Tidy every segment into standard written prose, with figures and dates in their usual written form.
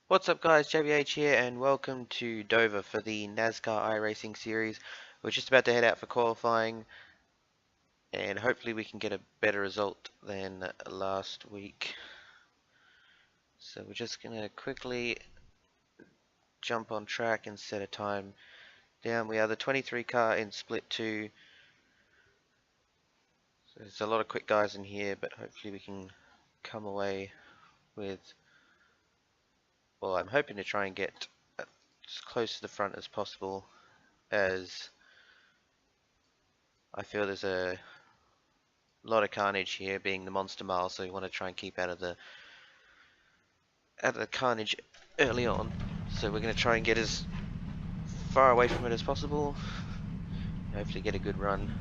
What's up guys, JBH here and welcome to Dover for the NASCAR iRacing series. We're just about to head out for qualifying and hopefully we can get a better result than last week. So we're just going to quickly jump on track and set a time down. We are the 23 car in split 2. So there's a lot of quick guys in here, but hopefully we can come away with, well, I'm hoping to try and get as close to the front as possible, as I feel there's a lot of carnage here, being the monster mile, so we want to try and keep out of the carnage early on. So we're going to try and get as far away from it as possible, hopefully get a good run.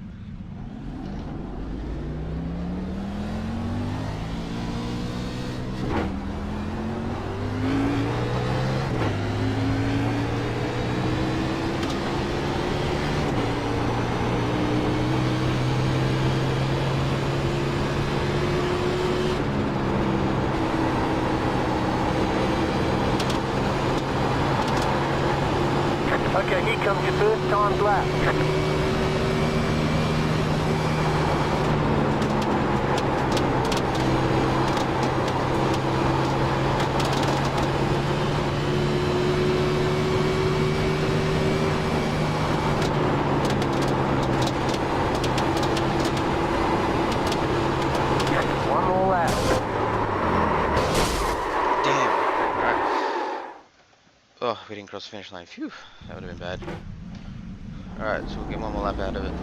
Okay, here comes your first time lap. One more lap. Damn. Alright. Oh, we didn't cross the finish line. Phew, that would have been bad. Alright, so we'll get one more lap out of it.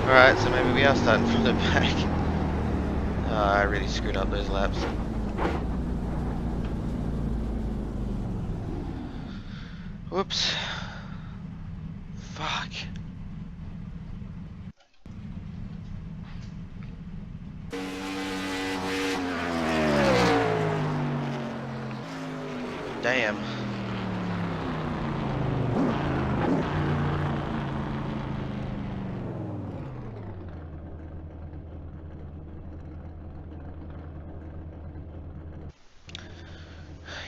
Alright, so maybe we are starting from the back. I really screwed up those laps. Whoops. Fuck. Damn.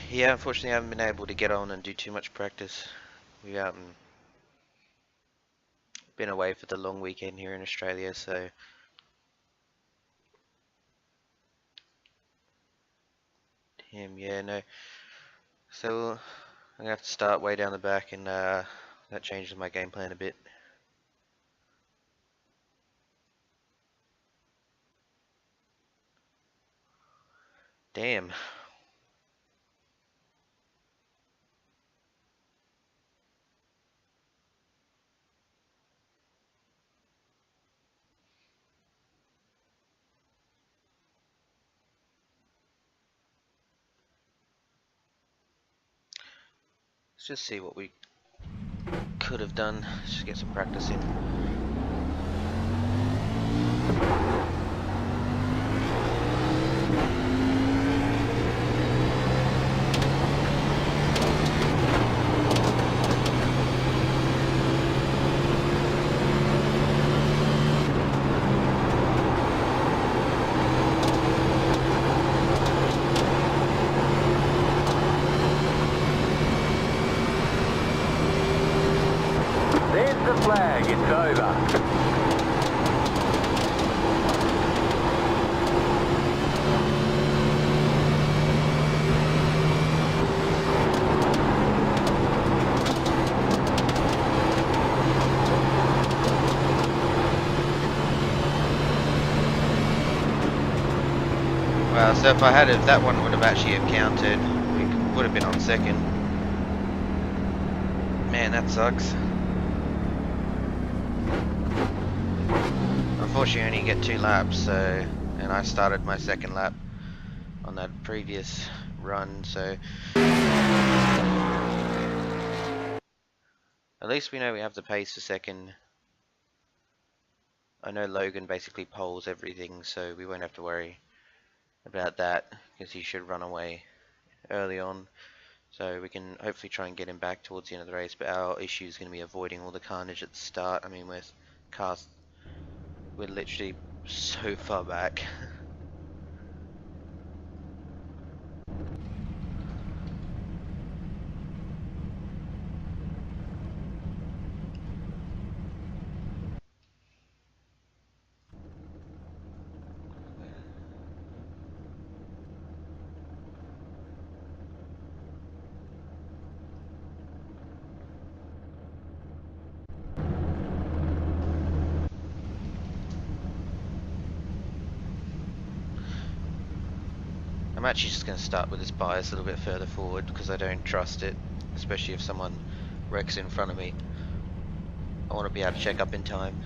Yeah, unfortunately I haven't been able to get on and do too much practice. We been away for the long weekend here in Australia, so damn, yeah, no. So I'm gonna have to start way down the back, and that changes my game plan a bit. Damn. Let's just see what we could have done. Just get some practice in. There's the flag, it's over. Well, so if that one would have actually have counted, we would have been on second. Man, that sucks. unfortunately only get 2 laps, so, and I started my second lap on that previous run, so at least we know we have the pace for second. I know Logan basically poles everything, so we won't have to worry about that, because he should run away early on. So we can hopefully try and get him back towards the end of the race, but our issue is going to be avoiding all the carnage at the start. I mean, we're literally so far back. I'm actually just going to start with this bias a little bit further forward because I don't trust it, especially if someone wrecks in front of me. I want to be able to check up in time.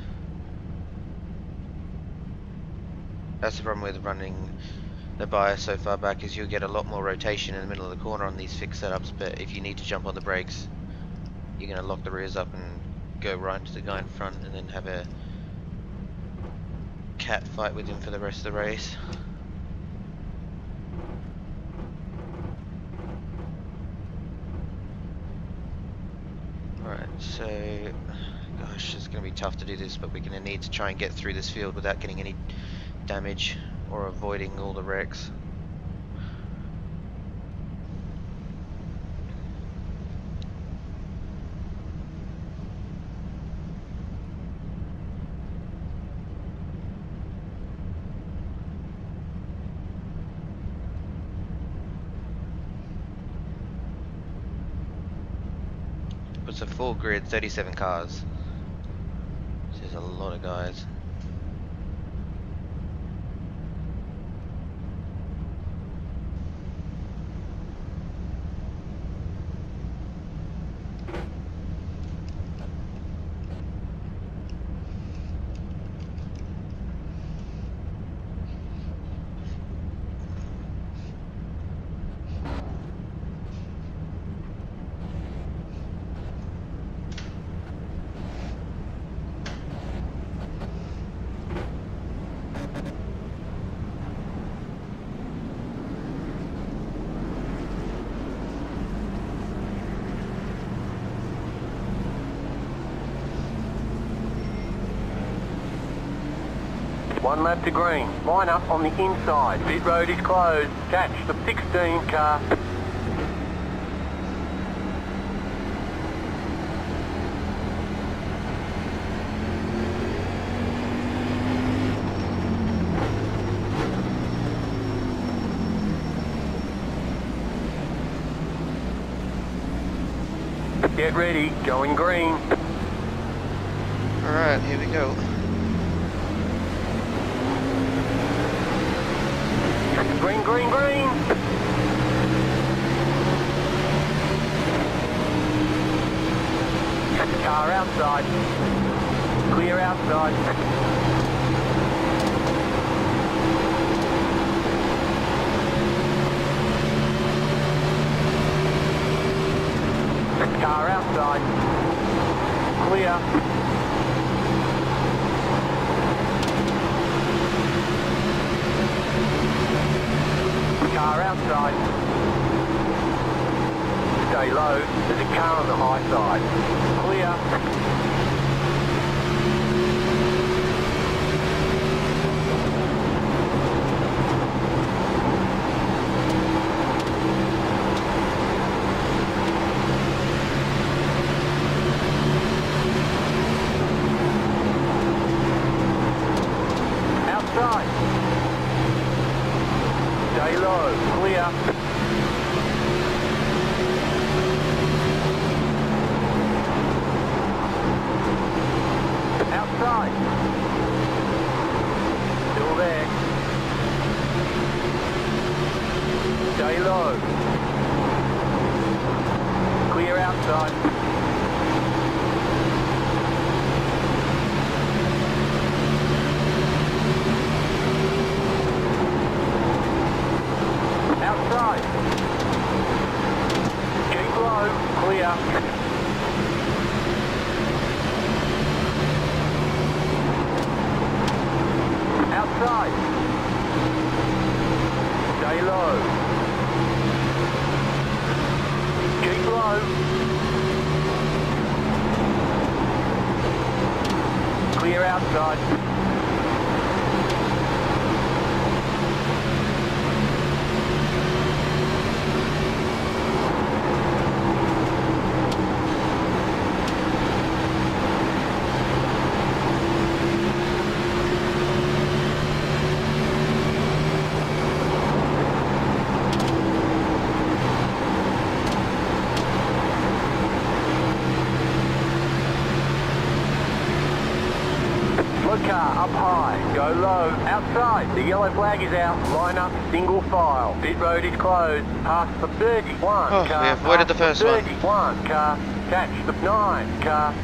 That's the problem with running the bias so far back, is you'll get a lot more rotation in the middle of the corner on these fixed setups, but if you need to jump on the brakes, you're going to lock the rears up and go right into the guy in front and then have a cat fight with him for the rest of the race. Alright, so gosh, it's going to be tough to do this, but we're going to need to try and get through this field without getting any damage or avoiding all the wrecks. It's a full grid, 37 cars. This is a lot of guys. One lap to green. Line up on the inside. Pit road is closed. Catch the 16 car. Get ready. Going green. Alright, here we go. Green, green, green. Car outside. Clear outside. Car outside. Clear. Car outside. Stay low. There's a car on the high side. Clear. Outside. Stay low. Clear. Outside. Still there. Stay low. Clear outside. Clear outside. Car up high, go low, outside, the yellow flag is out, line up, single file, pit road is closed, past the 31 car, we avoided the first one. 31 car, catch the 9 car.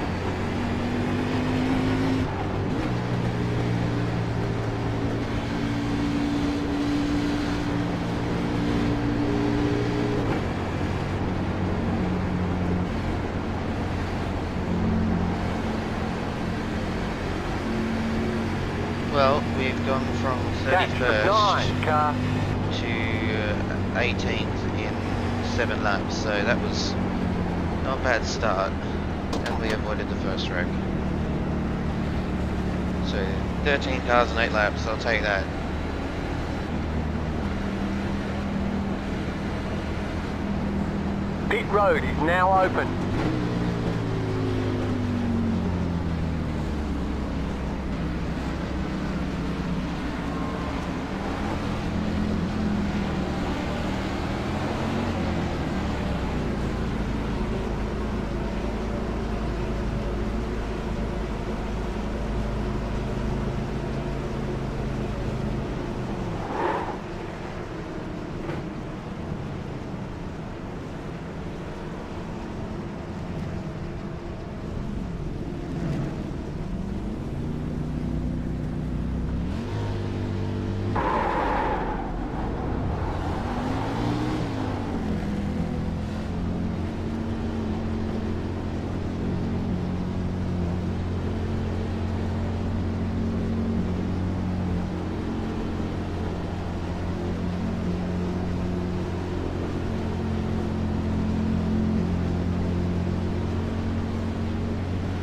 Well, we've gone from 31st car. to 18th in 7 laps, so that was not a bad start, and we avoided the first wreck. So 13 cars in 8 laps, I'll take that. Pit road is now open.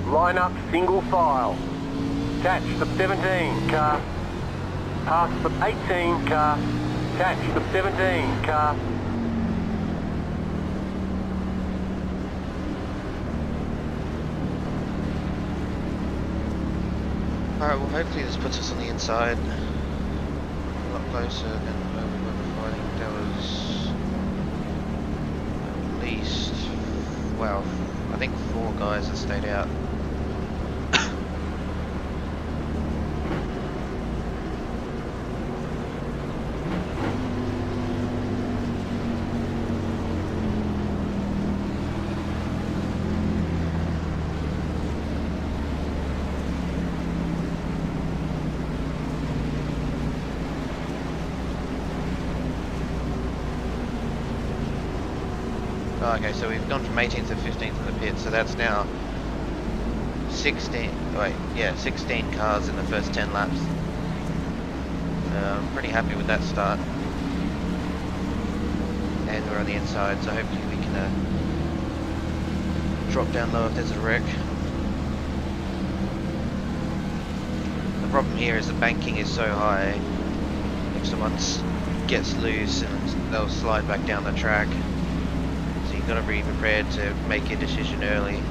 Line up, single file. Catch the 17 car. Pass the 18 car. Catch the 17 car. Alright, well hopefully this puts us on the inside. A lot closer than where we were before. I think there was at least, well, I think 4 guys that stayed out. Oh, okay, so we've gone from 18th to 15th in the pit, so that's now 16 cars in the first 10 laps. I'm pretty happy with that start. And we're on the inside, so hopefully we can drop down low if there's a wreck. The problem here is the banking is so high, if someone gets loose and they'll slide back down the track. You've got to be prepared to make a decision early.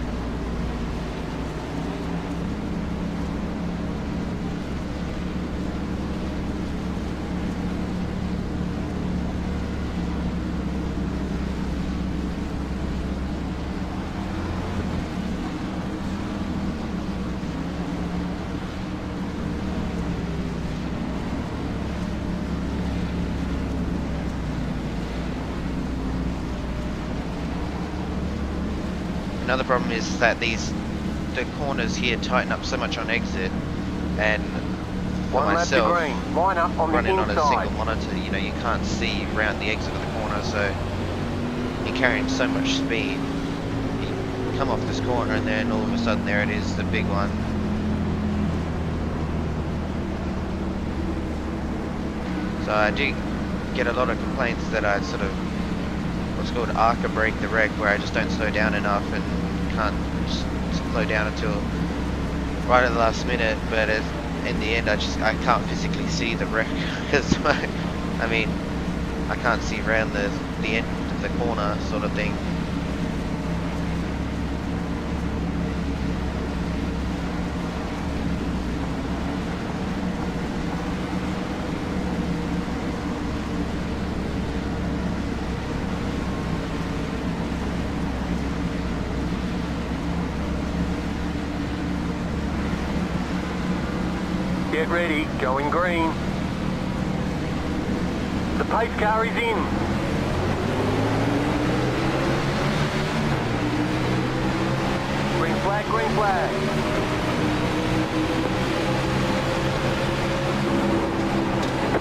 Another problem is that the corners here tighten up so much on exit, and for myself, line up on running the on a single monitor, you know, you can't see around the exit of the corner, so you're carrying so much speed. You come off this corner and then all of a sudden there it is, the big one. So I do get a lot of complaints that I sort of, what's called arca brake the wreck, where I just don't slow down enough and can't slow down until right at the last minute, but in the end I can't physically see the wreck because I mean I can't see around the end of the corner sort of thing. Get ready, going green. The pace car is in. Green flag, green flag.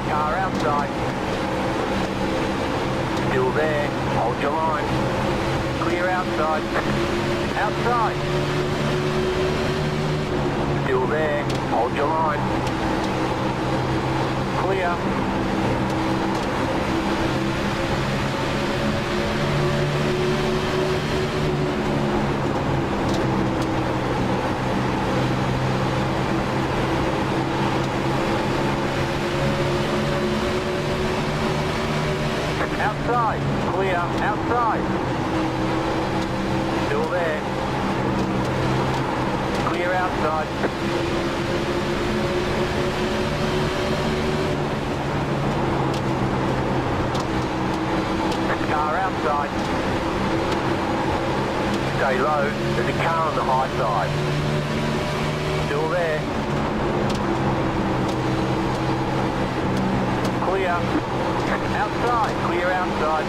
Car outside. Still there, hold your line. Clear outside. Outside. Still there, hold your line. Clear. Outside, clear, outside. Still there. Clear outside. Car outside. Stay low, there's a car on the high side. Still there. Clear. Outside, clear outside.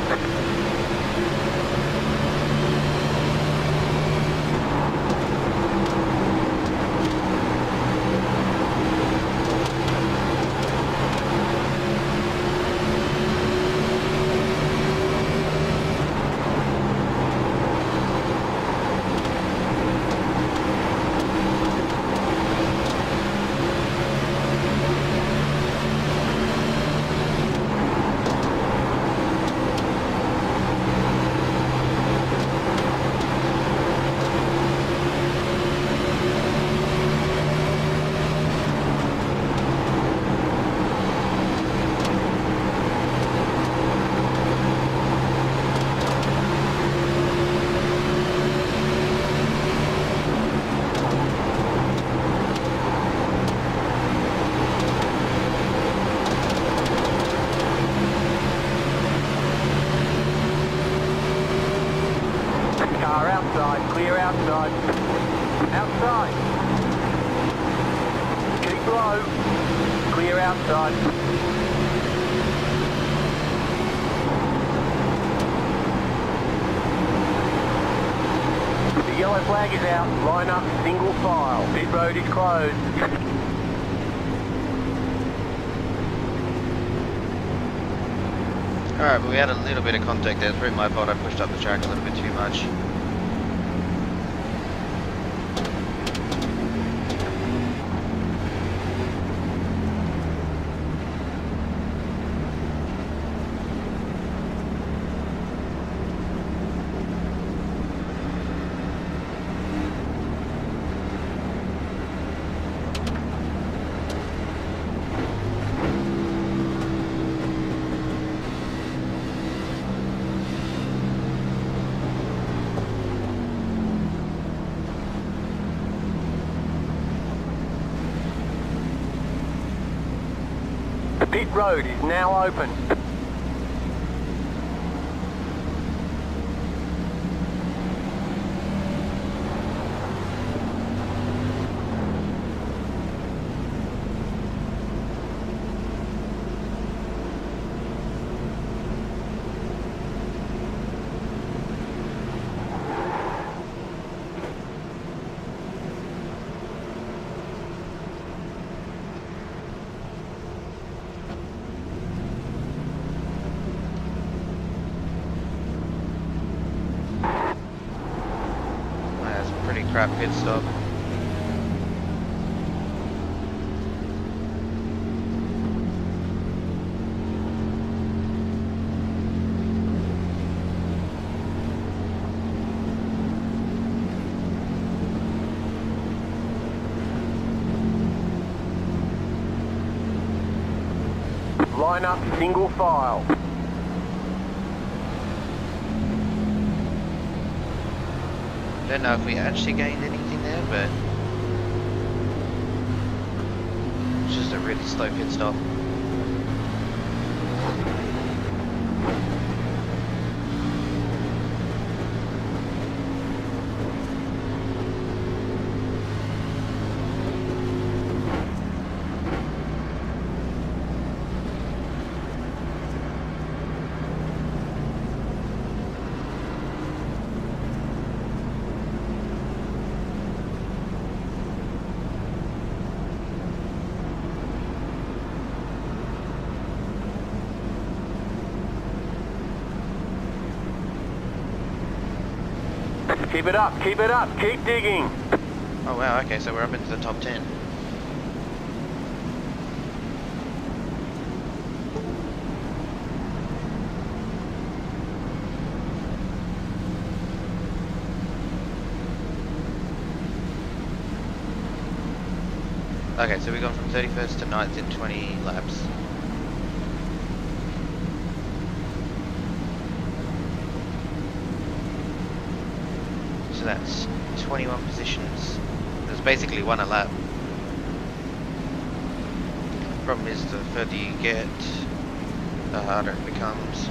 Car outside, clear outside. Outside. Keep low. Clear outside. The yellow flag is out. Line up, single file. Pit road is closed. Alright, but we had a little bit of contact there. Through my fault, I pushed up the track a little bit too much. The pit road is now open. That's a pretty crap pit stop. Line up single file. Don't know if we actually gained anything there, but it's just a really slow pit stop. Keep it up, keep digging. Oh wow, okay, so we're up into the top 10. Okay, so we've gone from 31st to 9th in 20 laps. So that's 21 positions. There's basically one a lap. Problem is, the further you get, the harder it becomes.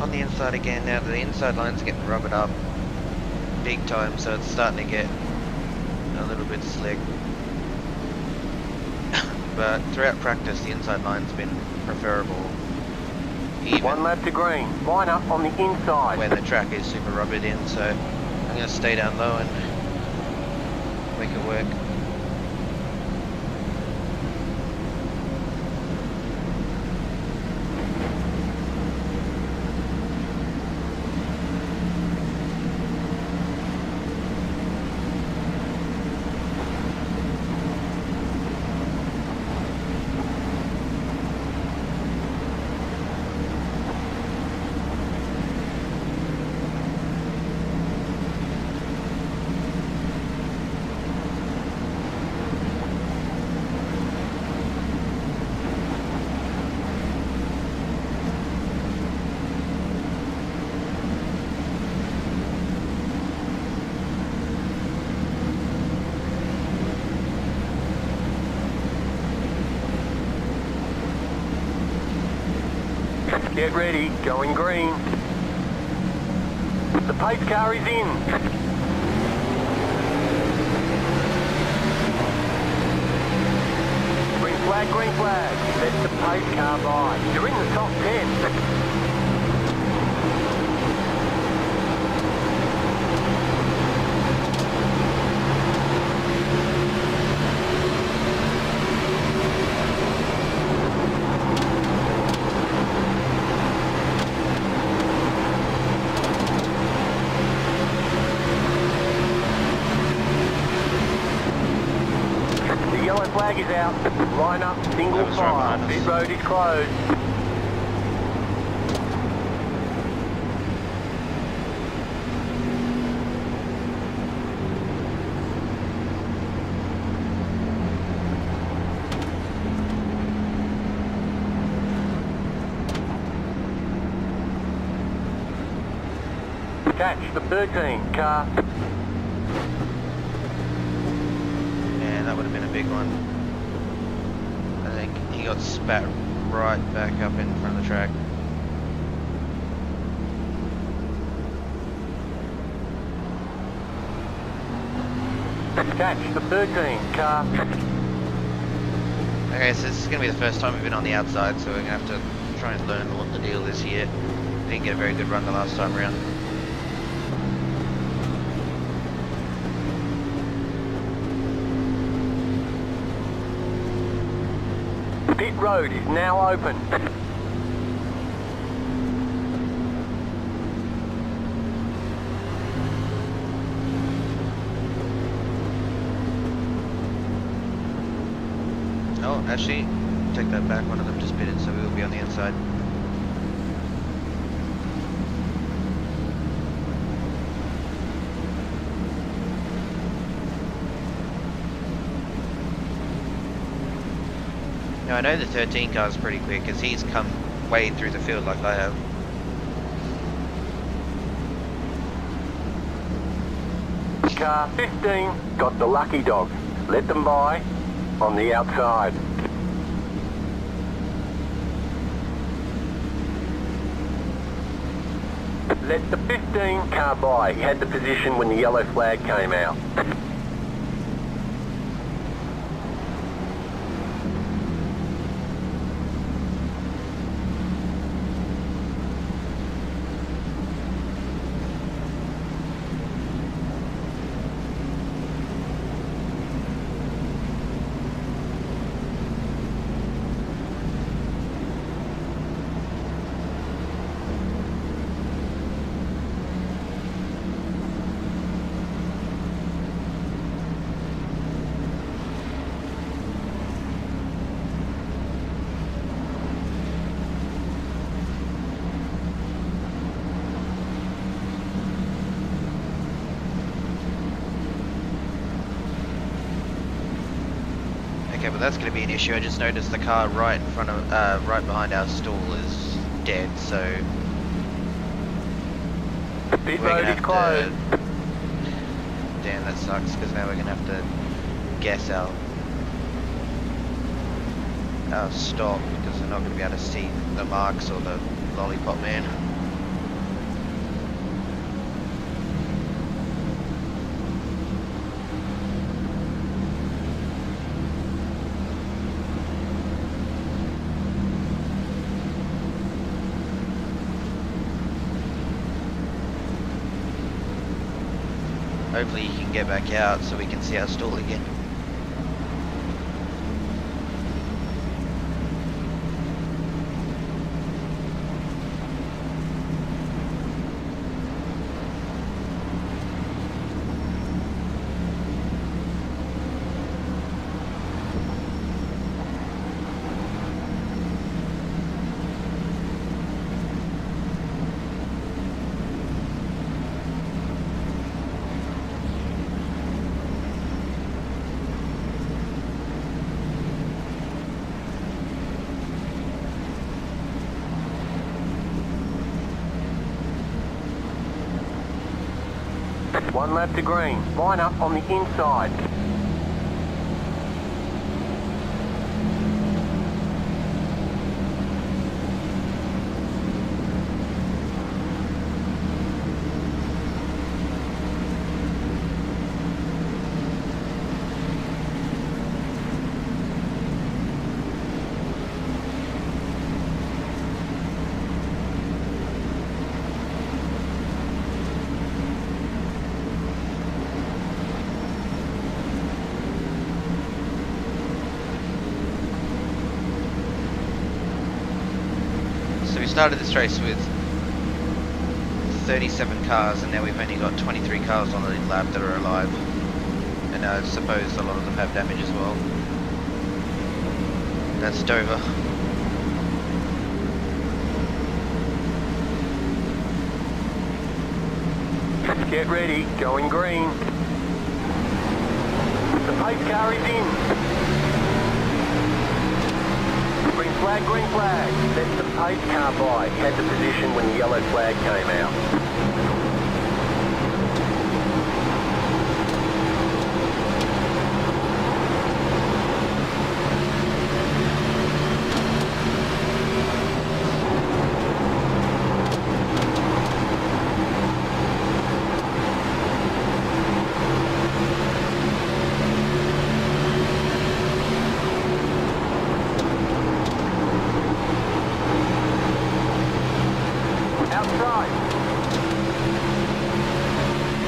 On the inside again, now the inside line's getting rubbered up big time, so it's starting to get a little bit slick. But throughout practice, the inside line's been preferable, even 1 lap to green. Line up on the inside. when the track is super rubbered in, so I'm going to stay down low and make it work. Get ready, going green. The pace car is in. Green flag. Let the pace car by. You're in the top 10. Flag is out. Line up, single file. Pit road is closed. Catch the 13 car. And that would have been a big one. I think he got spat right back up in front of the track. Catch the 13 car. Okay, so this is going to be the first time we've been on the outside, so we're going to have to try and learn what the deal is here. We didn't get a very good run the last time around. Pit road is now open. Oh, actually, take that back. One of them just pitted, so we will be on the inside. Now I know the 13 car is pretty quick because he's come way through the field like I have. Car 15 got the lucky dog. Let them by on the outside. Let the 15 car by. He had the position when the yellow flag came out. Okay, well that's going to be an issue. I just noticed the car right in front of, right behind our stall is dead, so Pit we're road gonna is have closed. to. Damn, that sucks because now we're gonna have to guess our stop because we're not going to be able to see the marks or the lollipop man. Hopefully he can get back out so we can see our stall again. One lap to green. Line up on the inside. So we started this race with 37 cars and now we've only got 23 cars on the lap that are alive. And I suppose a lot of them have damage as well. That's Dover. Get ready, going green. The pace car is in. Green flag, green flag. Let the pace car by. He had the position when the yellow flag came out. Outside.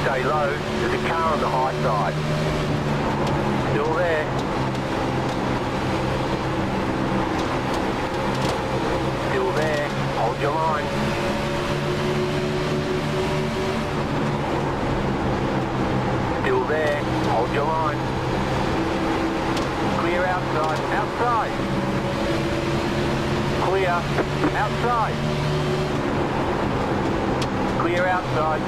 Stay low. There's a car on the high side. Still there. Still there. Hold your line. Still there. Hold your line. Clear outside, outside. Clear, outside. Clear outside.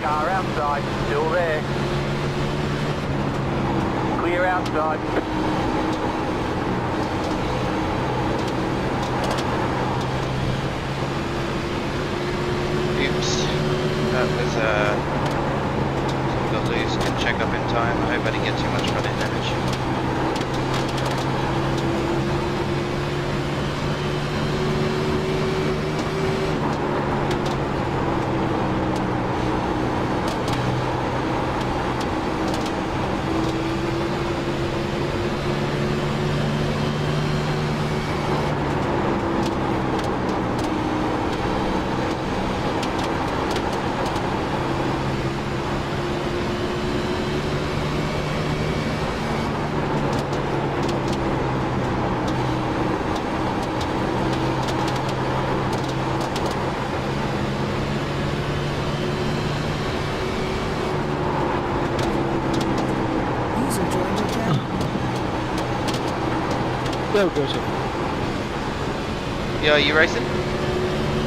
Car outside, still there. Clear outside. Oops. That was got loose. Didn't check up in time. I hope I didn't get too much front end damage. Go, Joseph. Yeah, are you racing?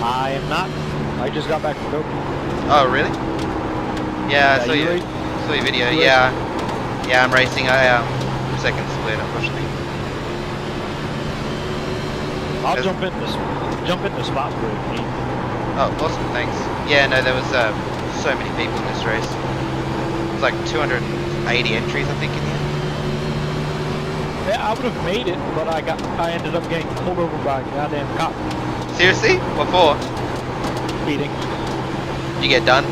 I am not. I just got back from Tokyo. Oh, really? Yeah, I saw you your, racing? saw your video. You Yeah, yeah, I'm racing. I second split, unfortunately. I'll As- jump in the spot for it. Oh, awesome, thanks. Yeah, no, there was so many people in this race. It was like 280 entries, I think, in the end. Yeah, I would have made it, but I ended up getting pulled over by a goddamn cop. Seriously? What for? Speeding. Did you get done?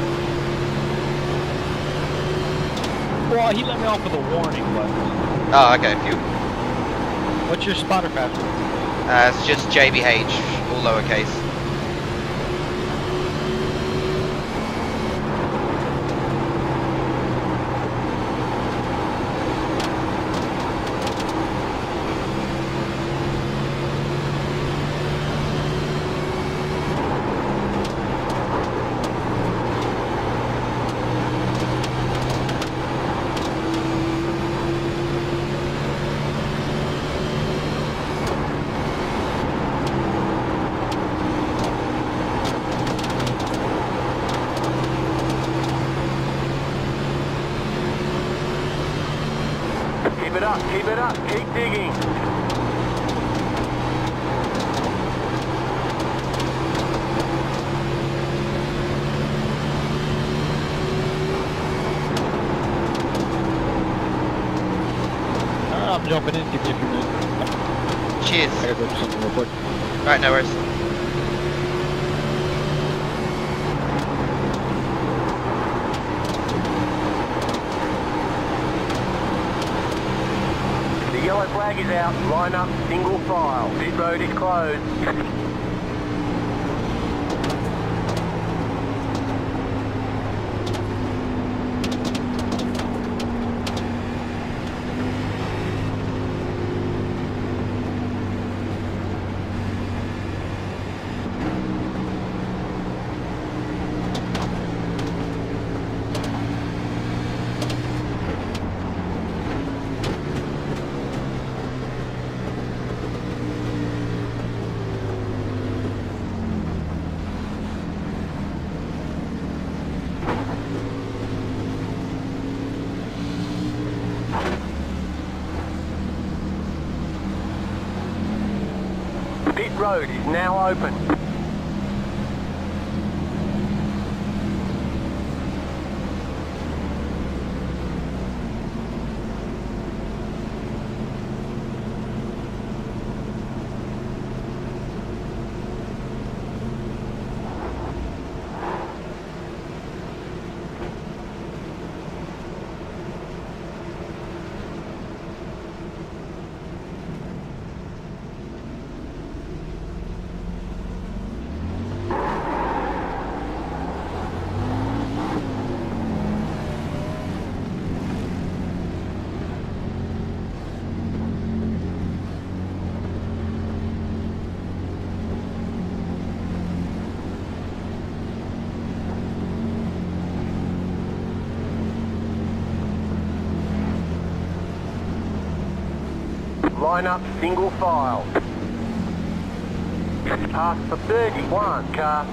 Well, he let me off with a warning, but Oh, okay, phew. what's your spotter password? It's just JBH, all lowercase. Keep it up, keep digging. I'm jumping in. Give me a few minutes. Cheers. I gotta go do something real quick. Alright, no worries. The yellow flag is out, line up, single file. Pit road is closed. road is now open. Line up single file. Pass for 31 car.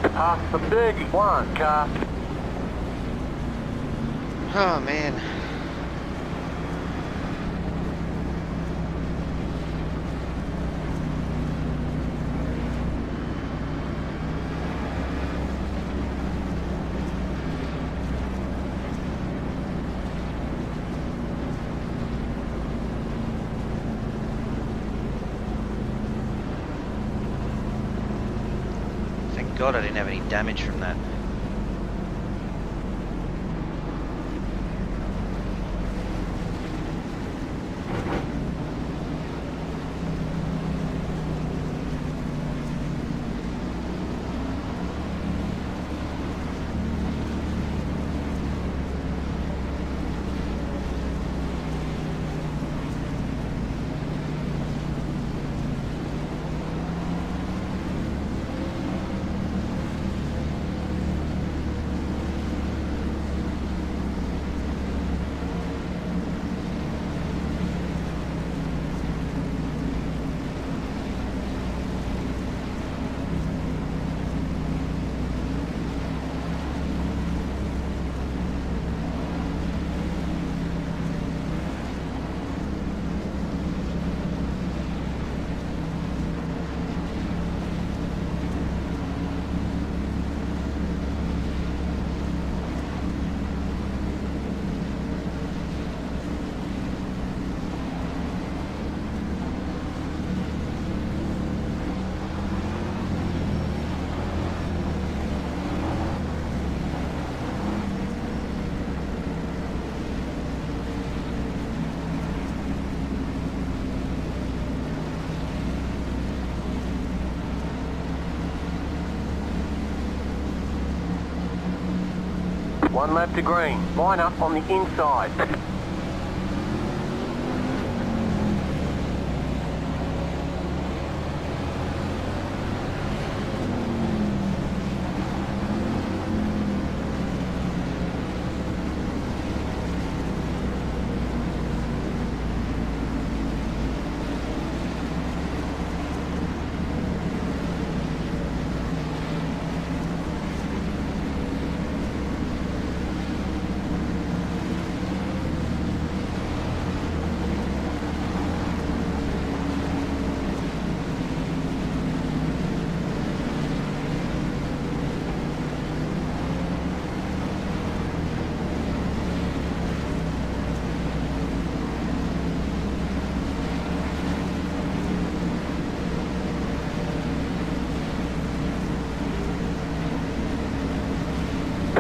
Pass for 31 car. Oh man. Thank God I didn't have any damage from that. One lap to green. Line up on the inside.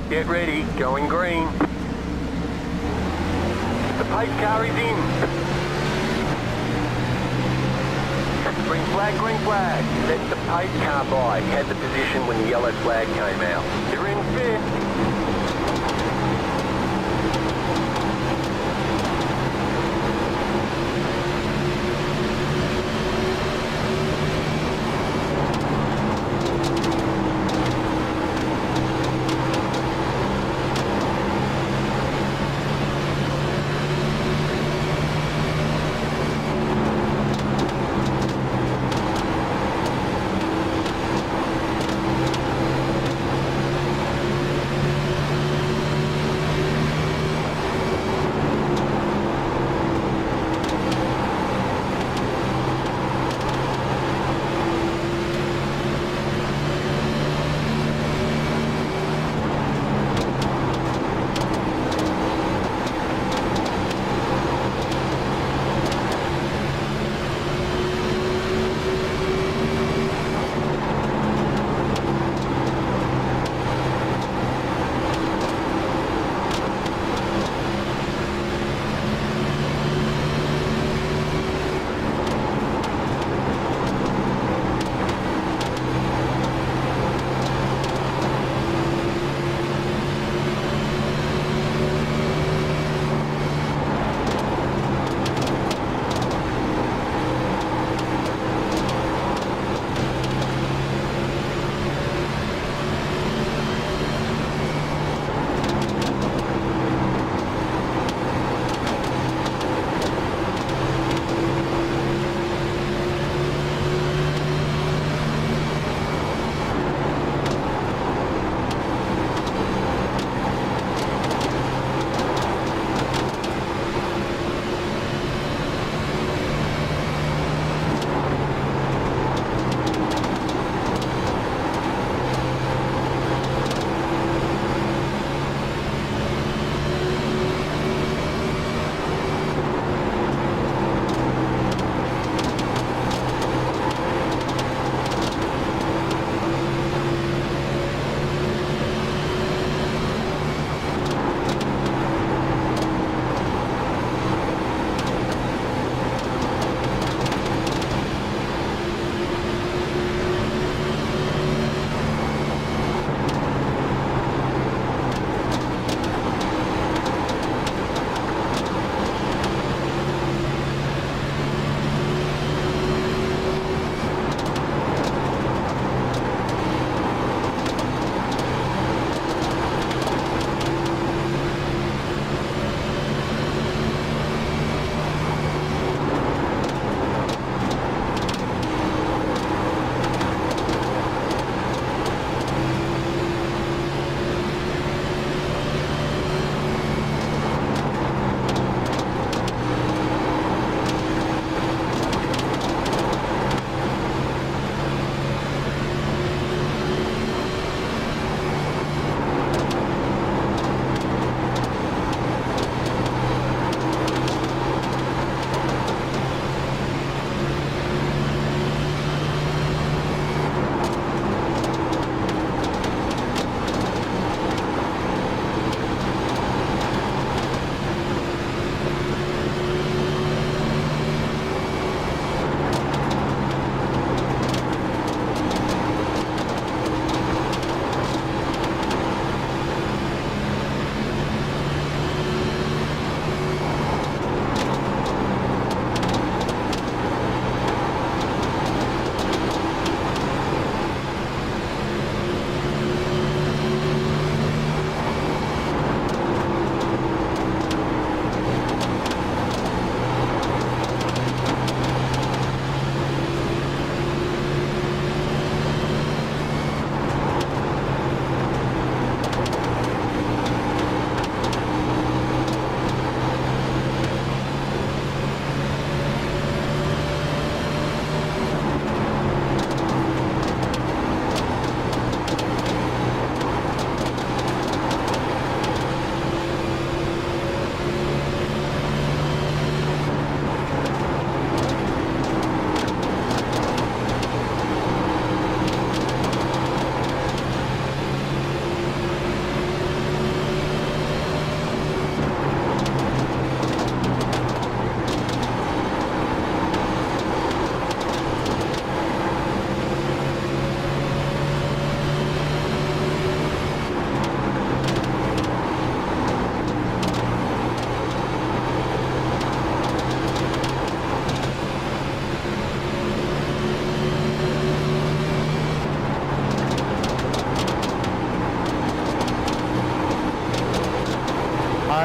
Get ready, going green. The pace car is in. Green flag, green flag. Let the pace car by. Had the position when the yellow flag came out. You're in fifth.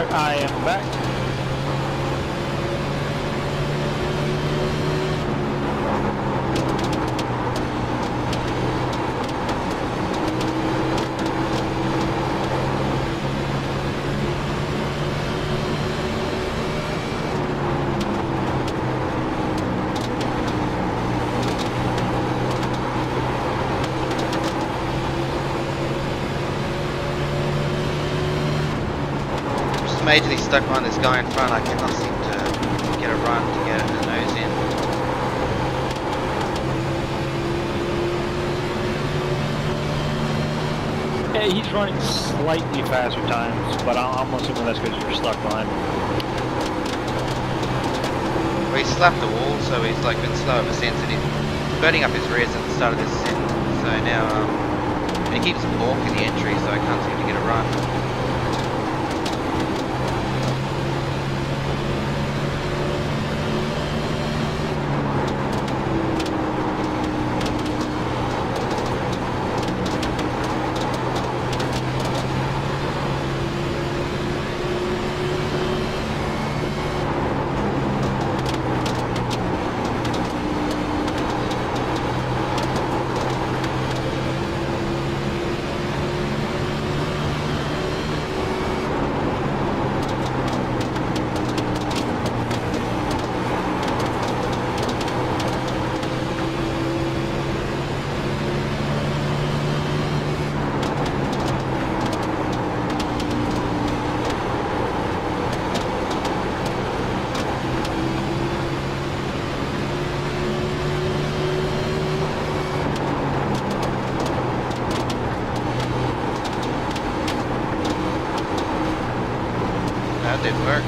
Alright, I am back. Majorly stuck behind this guy in front. I cannot seem to get a run to get the nose in. Yeah, he's running slightly faster times, but I'm assuming that's because you're stuck behind him. Well, he slapped the wall, so he's like been slow ever since, and he's burning up his rears at the start of this sin. So now, and he keeps balking the entry, so I can't seem to get a run. That didn't work.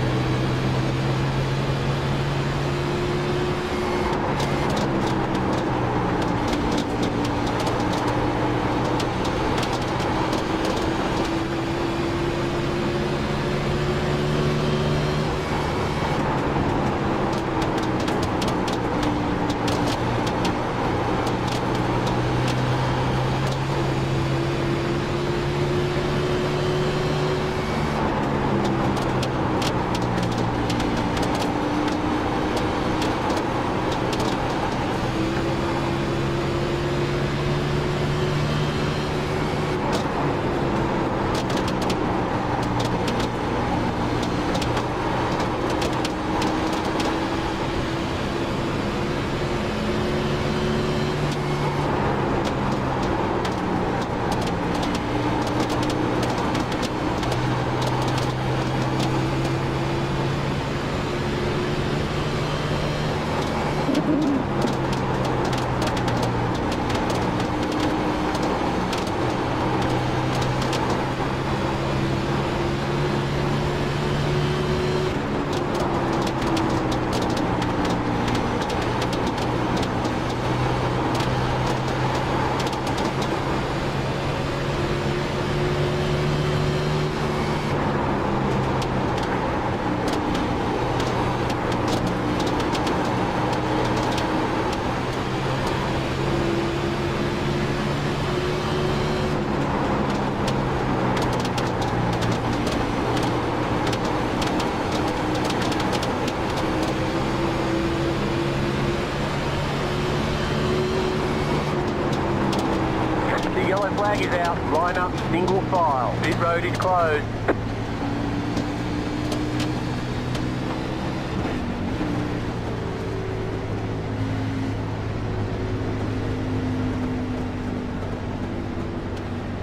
Flag is out, line up, single file. Pit road is closed.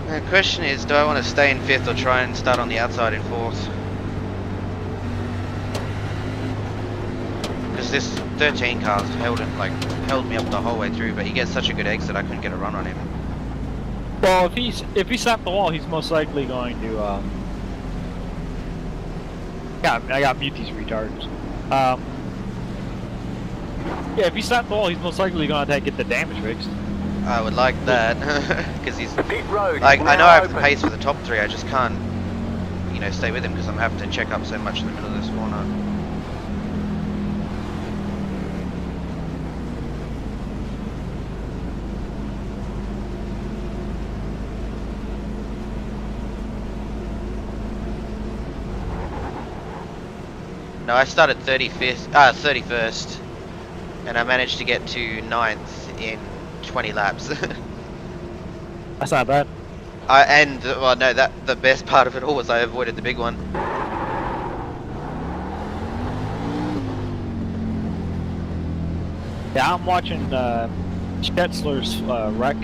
The question is, do I want to stay in 5th or try and start on the outside in 4th? Because this 13 car's held me up the whole way through, but he gets such a good exit I couldn't get a run on him. Well, if he slapped the wall, he's most likely going to. Yeah, I got mute these retards. Yeah, if he slapped the wall, he's most likely going to get the damage fixed. I would like that, because he's Pit road. like, is I know now I have open. the pace for the top 3. I just can't, you know, stay with him because I'm having to check up so much in the middle of this corner. No, I started 31st, and I managed to get to 9th in 20 laps. That's not bad. Well, no, the best part of it all was I avoided the big one. Yeah, I'm watching Schetzler's wreck.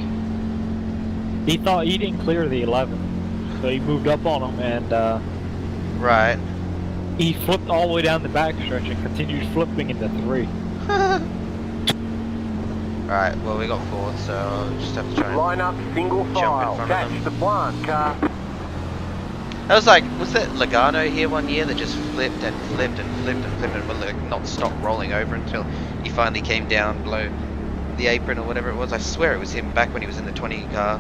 He thought he didn't clear the 11, so he moved up on him, and Right. he flipped all the way down the backstretch and continued flipping into 3. Right, well, we got 4th, so I'll just have to try and... Line up, single in file. front of Catch them. the plant car. That was like, was that Logano here one year that just flipped and flipped and flipped and flipped and would like not stop rolling over until he finally came down below the apron or whatever it was? I swear it was him back when he was in the 20 car.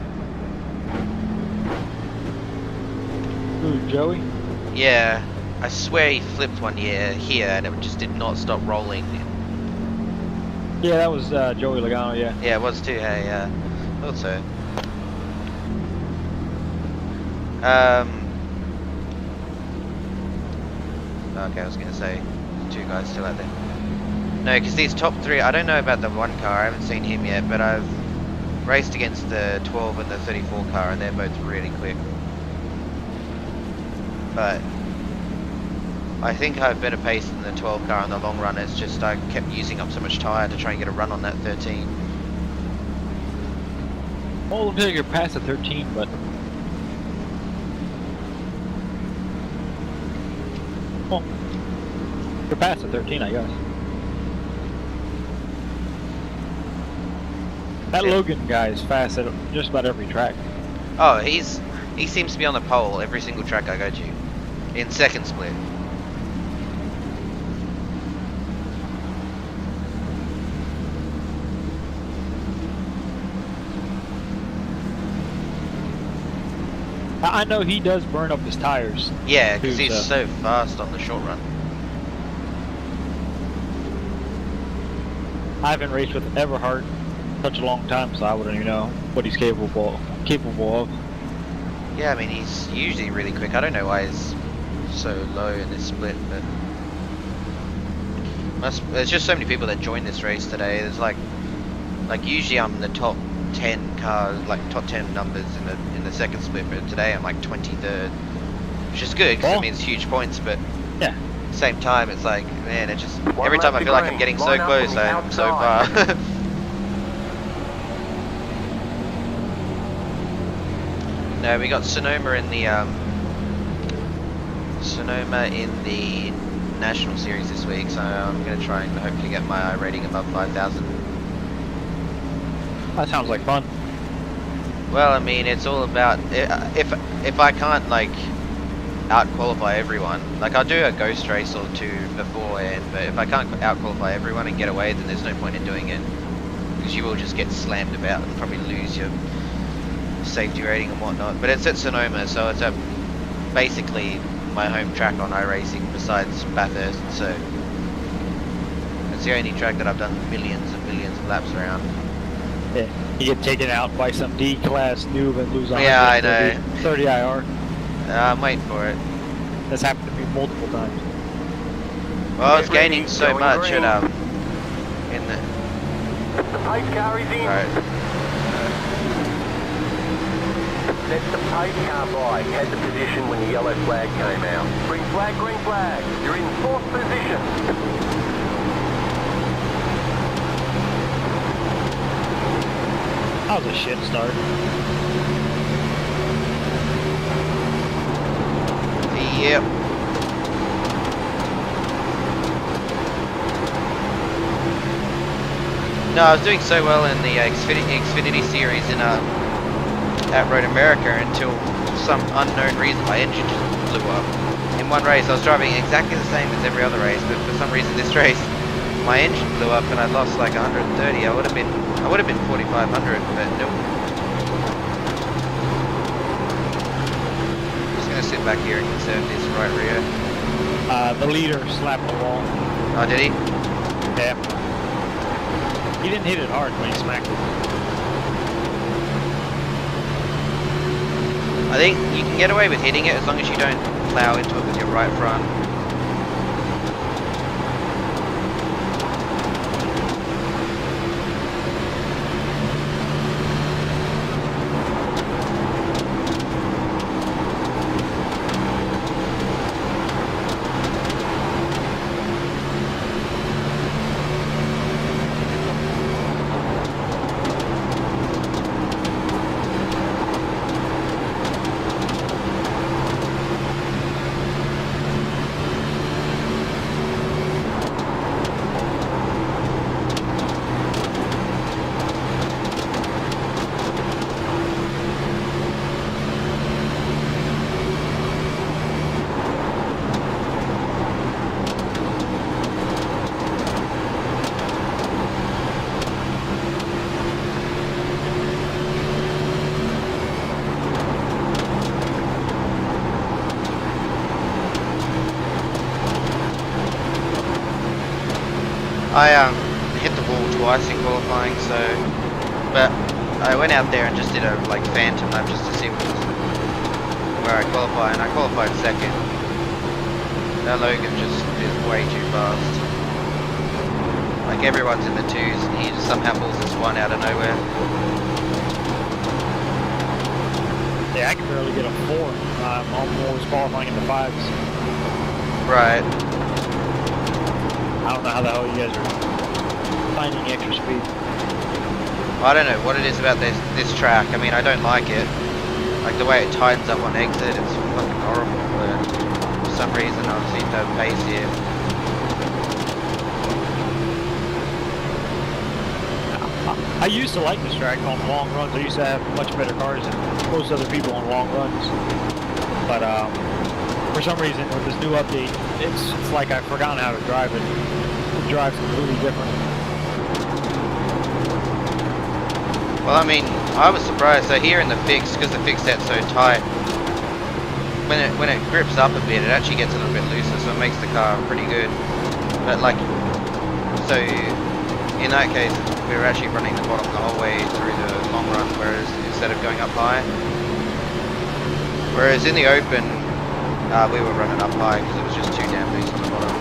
Ooh, Joey? Yeah, I swear he flipped one year here and it just did not stop rolling. Yeah, that was Joey Logano, yeah. Yeah, it was too, hey, yeah. Thought so. Okay, I was gonna say, 2 guys still out there. No, because these top 3, I don't know about the 1 car, I haven't seen him yet, but I've raced against the 12 and the 34 car and they're both really quick. But I think I have better pace than the 12 car in the long run. It's just I kept using up so much tyre to try and get a run on that 13. Well, it looks like you're past the 13, but... Well, you're past the 13, I guess. That Yeah. Logan guy is fast at just about every track. Oh, he seems to be on the pole every single track I go to. In second split. I know he does burn up his tires. Yeah, because Who's, he's so fast on the short run. I haven't raced with Everhart such a long time, so I wouldn't even know what he's capable of. Yeah, I mean, he's usually really quick. I don't know why he's so low in this split, but... There's just so many people that joined this race today. There's like usually I'm the top 10 cars, like top 10 numbers in the second split, but today I'm like 23rd, which is good because it means huge points. But yeah, at the same time, it's like, man, it just One every lap time I to feel like I'm green. getting so Line up close, on the I'm so far. outside. No, we got Sonoma in the National Series this week, so I'm going to try and hopefully get my rating above 5,000. that sounds like fun. Well, I mean, it's all about if I can't like out qualify everyone, like I'll do a ghost race or 2 beforehand, but if I can't out qualify everyone and get away, then there's no point in doing it because you will just get slammed about and probably lose your safety rating and whatnot. But it's at Sonoma, so it's basically my home track on iRacing besides Bathurst, so it's the only track that I've done millions and millions of laps around. Yeah, you get taken out by some D-class noob and lose 130 Yeah, I know. 30 IR. I'm waiting for it. That's happened to me multiple times. Well, I was Get ready, gaining so going much green. at in the The pace car is in. right. Set the pace car by. Had the position when the yellow flag came out. Green flag, green flag. You're in 4th position. That was a shit start. Yep. No, I was doing so well in the Xfinity series in at Road America until for some unknown reason my engine just blew up. In one race I was driving exactly the same as every other race, but for some reason this race my engine blew up and I lost like 130. I would have been 4,500, but nope. Just gonna sit back here and conserve this right rear. The leader slapped the wall. Oh, did he? Yeah. He didn't hit it hard when he smacked it. I think you can get away with hitting it as long as you don't plow into it with your right front. I hit the wall twice in qualifying, so but I went out there and just did a like phantom lap just to see where I qualify, and I qualified second. That Logan just is way too fast. Like everyone's in the twos, and he just somehow pulls this one out of nowhere. Yeah, I can barely get a 4. I'm almost qualifying in the 5s. Right. I don't know how the hell you guys are finding extra speed. I don't know what it is about this track. I mean, I don't like it. Like the way it tightens up on exit, it's fucking horrible. But for some reason, I seem to have pace here. I used to like this track on long runs. I used to have much better cars than most other people on long runs. But for some reason, with this new update, it's like I've forgotten how to drive it. It drives completely different. Well, I mean, I was surprised. So here in the fix, because the fix set's so tight, when it grips up a bit, it actually gets a little bit looser, so it makes the car pretty good. But like, so in that case, we were actually running the bottom the whole way through the long run, whereas instead of going up high. Whereas in the open, we were running up high because it was just too damn loose on the bottom.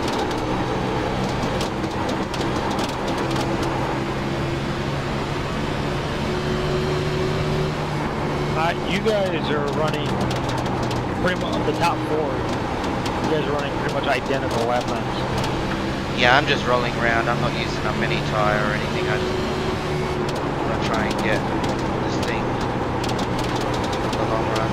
You guys are running pretty much the top 4. You guys are running pretty much identical lap times. Yeah, I'm just rolling around. I'm not using up any tire or anything. I just want to try and get this thing for the long run.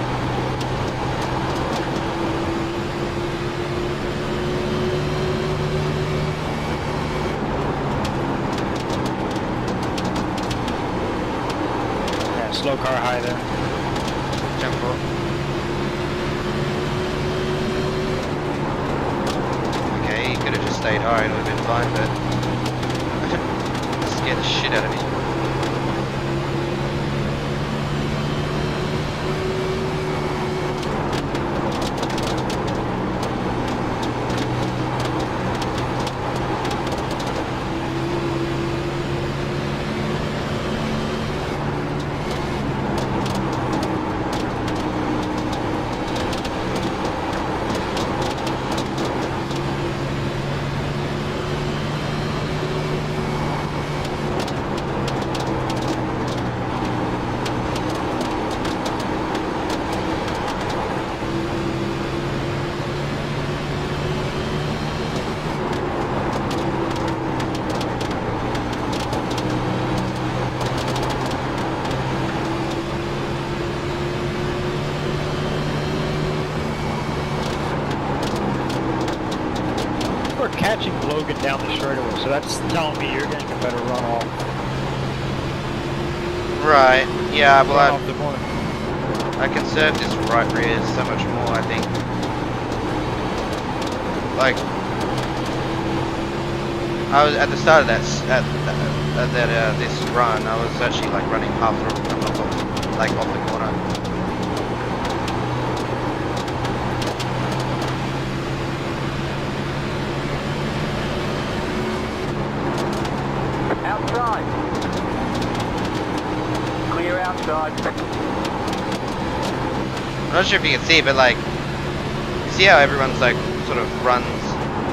Yeah, slow car high there. Jump off. Okay, he could have just stayed high and it would have been fine, but scared the shit out of me. Catching Logan down the straightaway, so that's telling me you're getting a better run off. Right, yeah, well Run off the corner. I conserved this right rear so much more, I think. Like, I was at the start of this run, I was actually like running half throttle, like off the corner. Outside. Clear outside. I'm not sure if you can see, but like, see how everyone's like sort of runs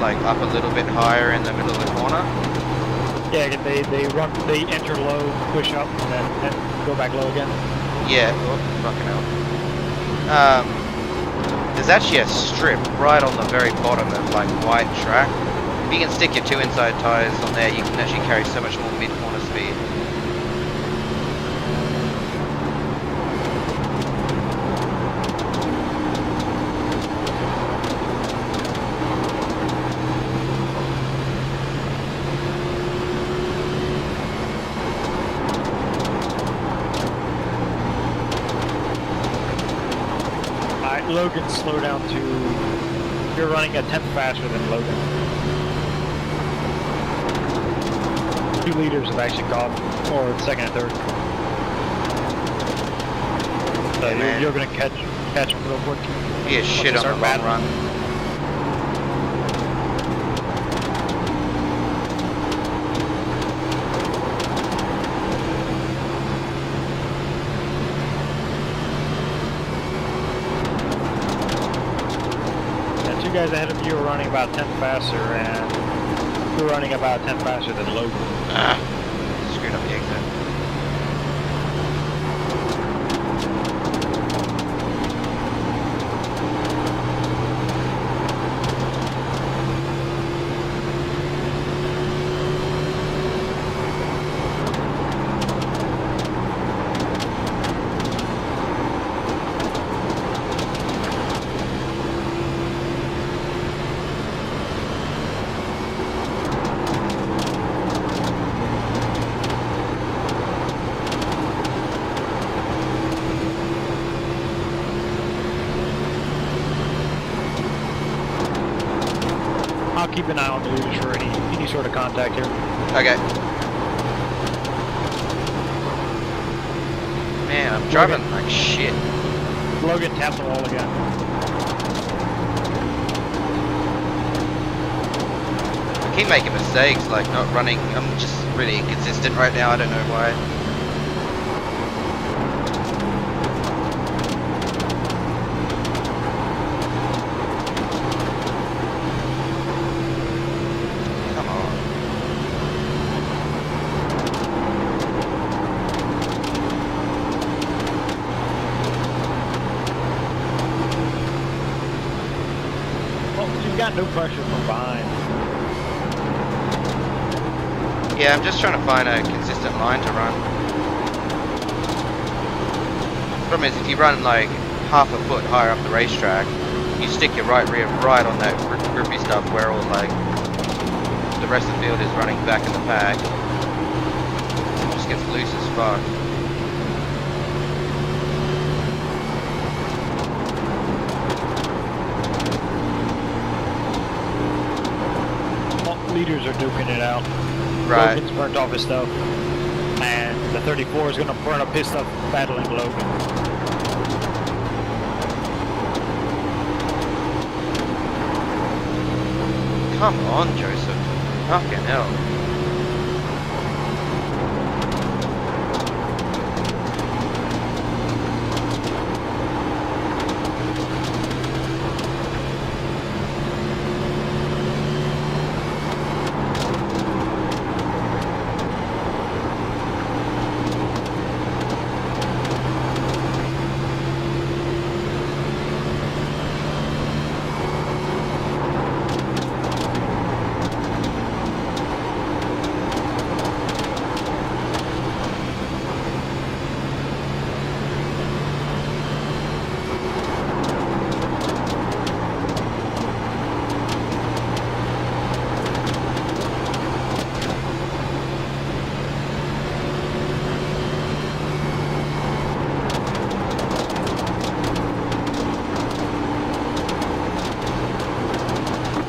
like up a little bit higher in the middle of the corner? Yeah, they enter low, push up, and go back low again. Yeah, oh, fucking hell. There's actually a strip right on the very bottom of like white track. If you can stick your 2 inside tires on there, you can actually carry so much more mid-corner speed. Logan, slow down to... You're running a 10th faster than Logan. 2 liters have actually gone, or second and third. So you're going to catch him real quick. He is shit on the long run. two guys ahead of you are running about 10 faster, and you're running about 10 faster than Logan. Screwed up the exit. I'll keep an eye on the leaders for any sort of contact here. Okay. Man, I'm driving like shit. Logan, tap the wall again. I keep making mistakes, like not running. I'm just really inconsistent right now. I don't know why. Come on. Well, you've got no pressure from behind. Yeah, I'm just trying to find a consistent line to run. Problem is, if you run like half a foot higher up the racetrack, you stick your right rear right on that grippy stuff where all like the rest of the field is running back in the pack. It just gets loose as fuck. Well, leaders are duking it out. Right. Logan's burnt off his stuff. And the 34 is going to burn up his stuff battling Logan. Come on, Joseph. Fucking hell.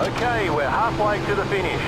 Okay, we're halfway to the finish.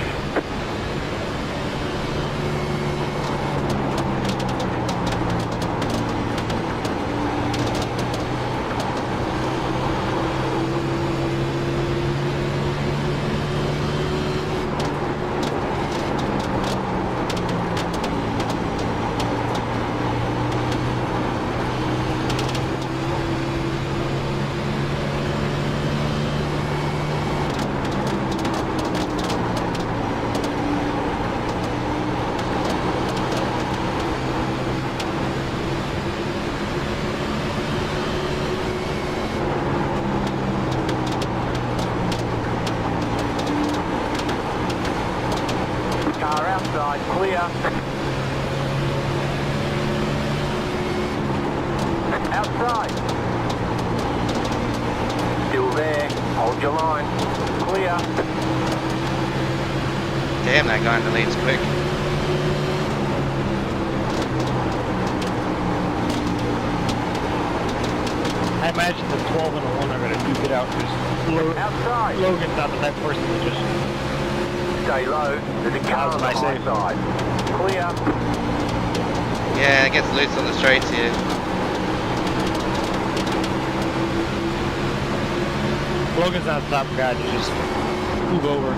Car outside, clear. Outside. Still there. Hold your line. Clear. Damn, that guy in the lead's quick. I imagine the 12 and the 1 are going to duke it out because Outside. Logan's not the type of person to just... Stay low. There's a car on the high side. Clear. Yeah, it gets loose on the straights here. Logan's not the type of guy to just move over.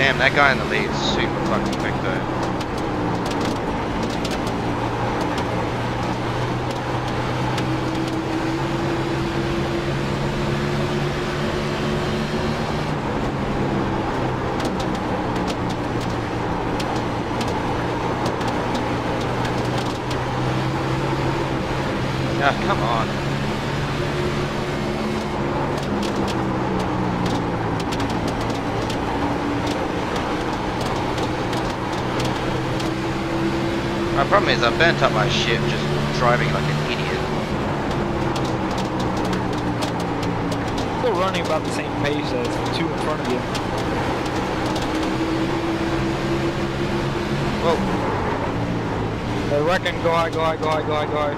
Damn, that guy in the lead is super fucking quick though. Ah, come on. My problem is I burnt up my ship just driving like an idiot. Still running about the same pace as the two in front of you. Whoa. I reckon go high, go high, go high, go high, go high.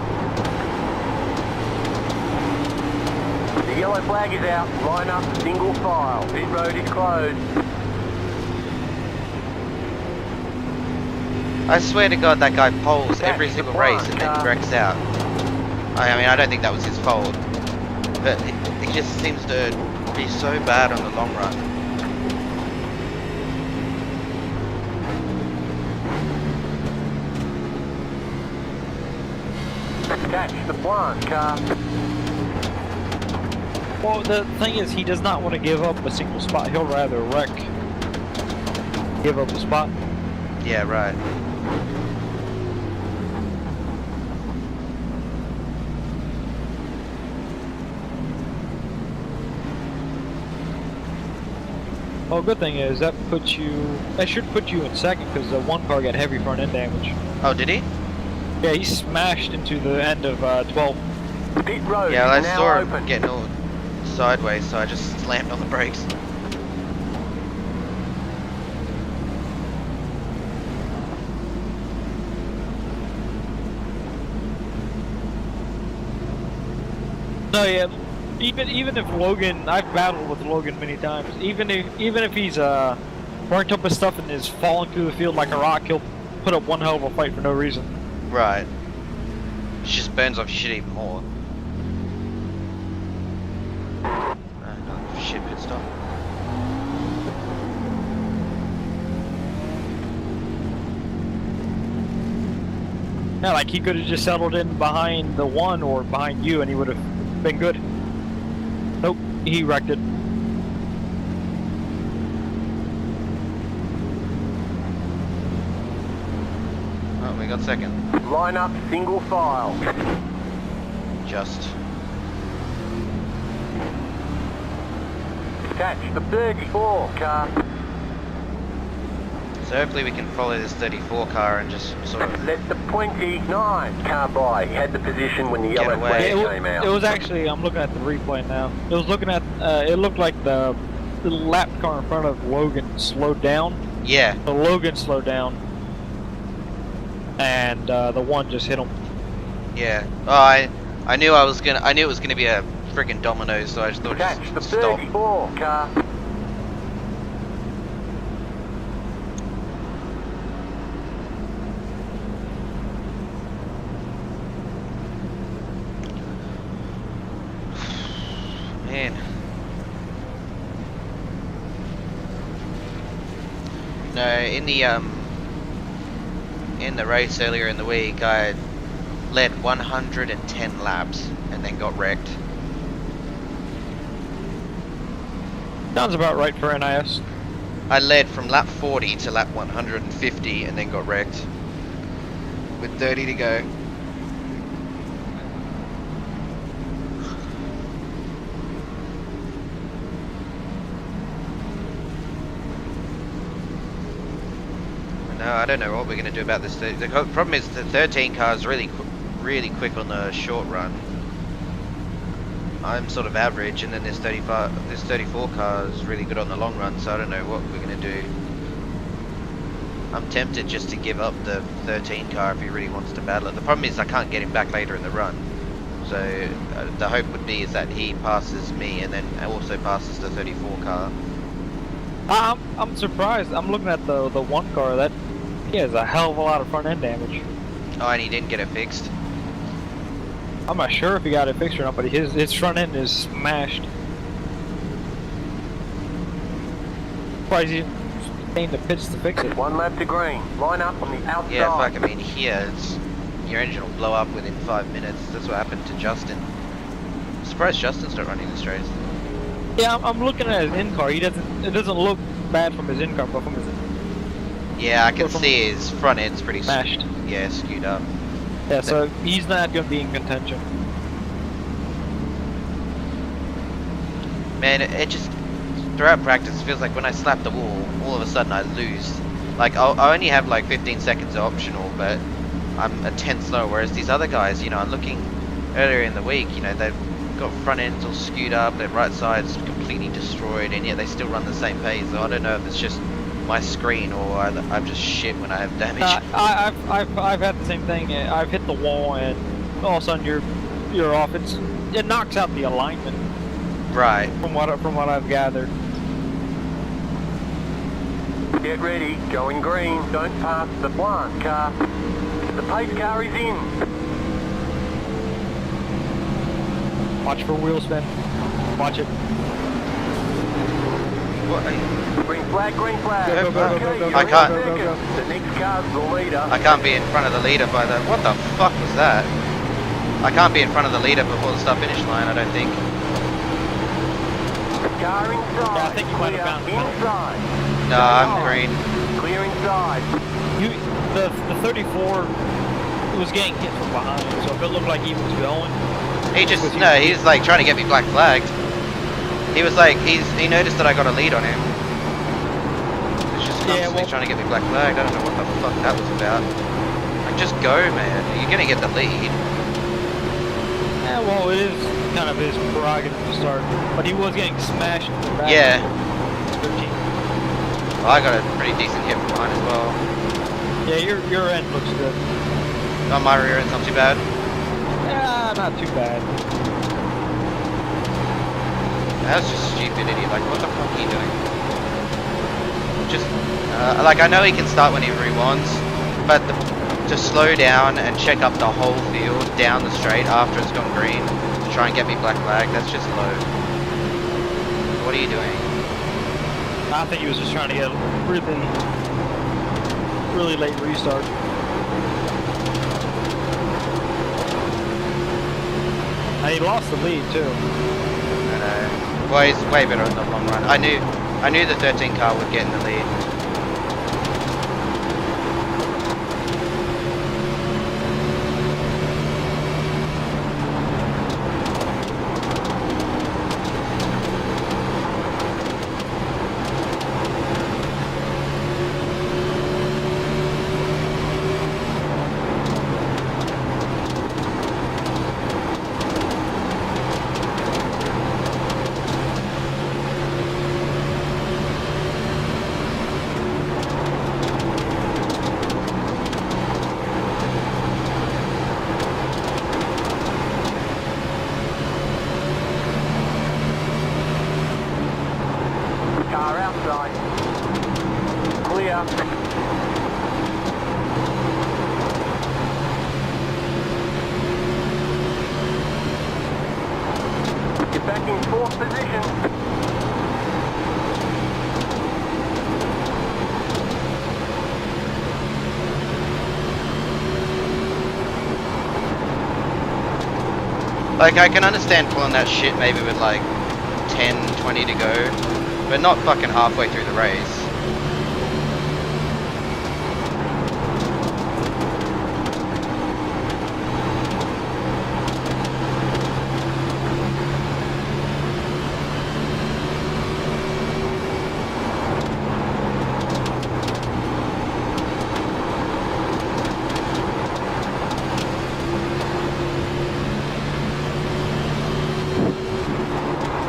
The yellow flag is out. Line up, single file. Pit road is closed. I swear to God that guy poles Catch every the single front, race and then car. wrecks out. I mean, I don't think that was his fault. But it just seems to be so bad on the long run. Catch the front, car. Well, the thing is, he does not want to give up a single spot. He'll rather wreck, give up a spot. Yeah, right. Well, good thing is that should put you in second because the one car got heavy front end damage. Oh, did he? Yeah, he smashed into the end of 12. Pit road Yeah, I is now saw him open. getting all sideways, so I just slammed on the brakes. No, yeah. Even if Logan, I've battled with Logan many times. Even if he's burnt up his stuff and is falling through the field like a rock, he'll put up one hell of a fight for no reason. Right. It just burns off shit even more. No, shit pit stop. Yeah, like he could have just settled in behind the one or behind you, and he would have been good. Nope, he wrecked it. Oh, we got second. Line up, single file. Just. Catch the 34, car. So hopefully we can follow this 34 car and just sort of... Let the 29 car by. He had the position when the Get yellow away. flag Yeah, came out. it was actually, I'm looking at the replay now. It was looking at, it looked like the lap car in front of Logan slowed down. Yeah. The Logan slowed down, and the one just hit him. Yeah. Oh, I knew it was gonna be a freaking domino, so I just thought Catch the just stop. 34, car. Man. No, in the race earlier in the week, I led 110 laps and then got wrecked. Sounds about right for NIS. I led from lap 40 to lap 150 and then got wrecked with 30 to go. No, I don't know what we're going to do about this. The problem is the 13 car is really quick on the short run. I'm sort of average, and then this 34 car is really good on the long run, so I don't know what we're going to do. I'm tempted just to give up the 13 car if he really wants to battle it. The problem is I can't get him back later in the run. So the hope would be is that he passes me and then also passes the 34 car. I'm surprised. I'm looking at the one car that he has a hell of a lot of front end damage. Oh, and he didn't get it fixed. I'm not sure if he got it fixed or not, but his front end is smashed. Surprised he in the pits to fix it. 1 lap to green. Line up on the outside. Yeah, fuck, I mean, here, your engine will blow up within 5 minutes. That's what happened to Justin. I'm surprised Justin's not running this race. Yeah, I'm looking at his in-car. It doesn't look bad from his in-car, but from his... Yeah, I can see his front end's pretty smashed. Yeah, skewed up. Yeah, so he's not going to be in contention. Man, it just, throughout practice, it feels like when I slap the wall, all of a sudden I lose. Like, I only have like 15 seconds optional, but I'm a tenth slower, whereas these other guys, you know, I'm looking earlier in the week, you know, they've got front ends all skewed up, their right side's completely destroyed, and yet they still run the same pace. So I don't know if it's just my screen or I'm just shit when I have damage. I've had the same thing. I've hit the wall, and all of a sudden you're off. It knocks out the alignment. Right. From what I've gathered. Get ready, going green. Don't pass the plant car. The pace car is in. Watch for wheel spin. Watch it. What? Green flag, green flag. Go, go, Okay, go, go, go. you're I can't. in second. The next car's the leader. I can't be in front of the leader by the... What the fuck was that? I can't be in front of the leader before the start-finish line, I don't think. Car inside. Yeah, I think you might have found the middle. inside. No, I'm green. Clear inside. The 34 was getting hit from behind, so if it looked like he was going... He just... No, he was like trying to get me black flagged. He was like... He noticed that I got a lead on him. He's just constantly trying to get me black flagged. I don't know what the fuck that was about. Like, just go, man. You're gonna get the lead. Yeah, well, it is kind of his prerogative to start, but he was getting smashed in the back. Yeah. 13. Well, I got a pretty decent hit from mine as well. Yeah, your end looks good. Oh, my rear end's not too bad. Yeah, not too bad. That was just stupidity. Like, what the fuck are you doing? Just, like, I know he can start whenever he wants, but to slow down and check up the whole field down the straight after it's gone green to try and get me black flag, that's just low. What are you doing? I think he was just trying to get a really late restart. And he lost the lead too. I know. Well, he's way better in the long run. I knew the 13 car would get in the lead. Car outside. Clear. Get back in fourth position. Like, I can understand pulling that shit maybe with like 10, 20 to go, but not fucking halfway through the race.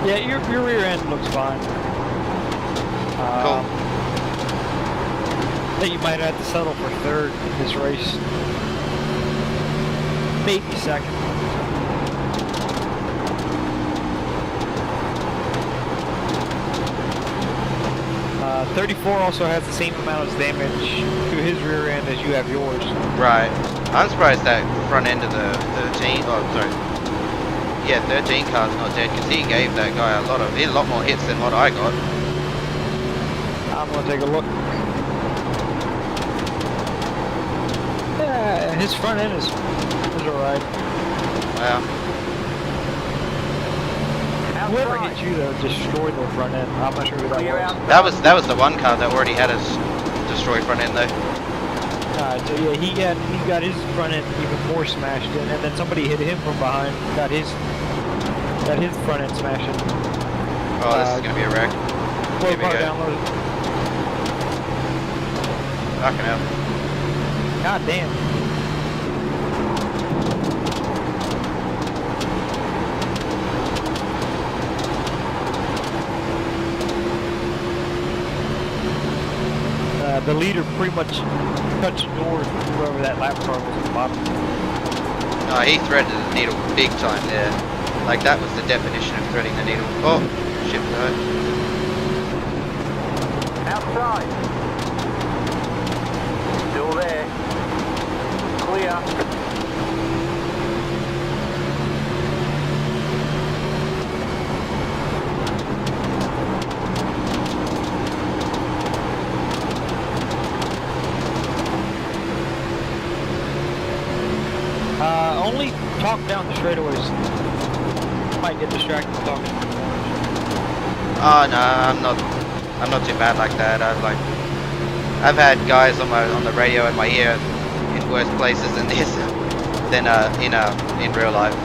Yeah, your rear end looks fine. Cool. I think you might have to settle for third in this race. Maybe second. 34 also has the same amount of damage to his rear end as you have yours. Right. I'm surprised that front end of the 13, oh sorry, yeah, 13 car's not dead, because he gave that guy a lot more hits than what I got. I'm gonna take a look. His front end is alright. Wow. Whoever Outside. hit you though destroyed their front end. I'm not sure who that Clear was. outside. That was the one car that already had us destroy front end though. So yeah, he got his front end even more smashed in, and then somebody hit him from behind, got his front end smashed in. Oh, this is gonna be a wreck. Low Here we car go. downloaded. Fucking hell. God damn. The leader pretty much touched north wherever that lap car was at the bottom. No, he threaded the needle big time there. Like that was the definition of threading the needle. Oh, shit, no. Outside. Still there. Clear. Only talk down the straightaways. Might get distracted talking. Oh no, I'm not too bad like that. I've had guys on the radio in my ear in worse places than this than in real life.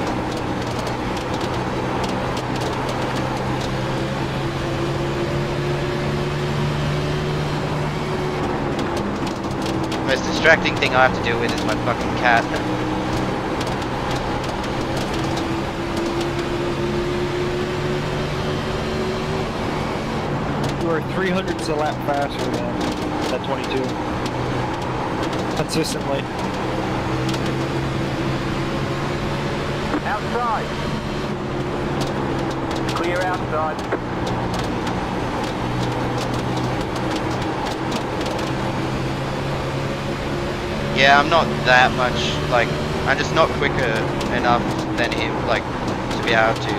The most distracting thing I have to deal with is my fucking cat. You are 300s a lap faster than that 22. Consistently. Outside. Clear outside. Yeah, I'm not that much, like, I'm just not quicker enough than him, like, to be able to,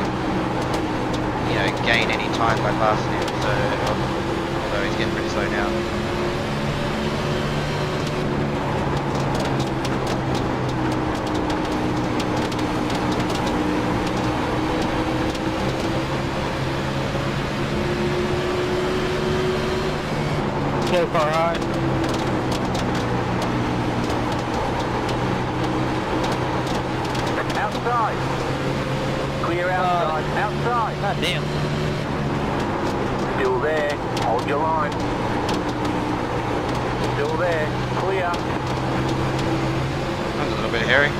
you know, gain any time by passing him, so, although he's getting pretty slow now. Slow car high. Outside. Clear outside. Outside. God damn. Still there. Hold your line. Still there. Clear. That was a little bit hairy.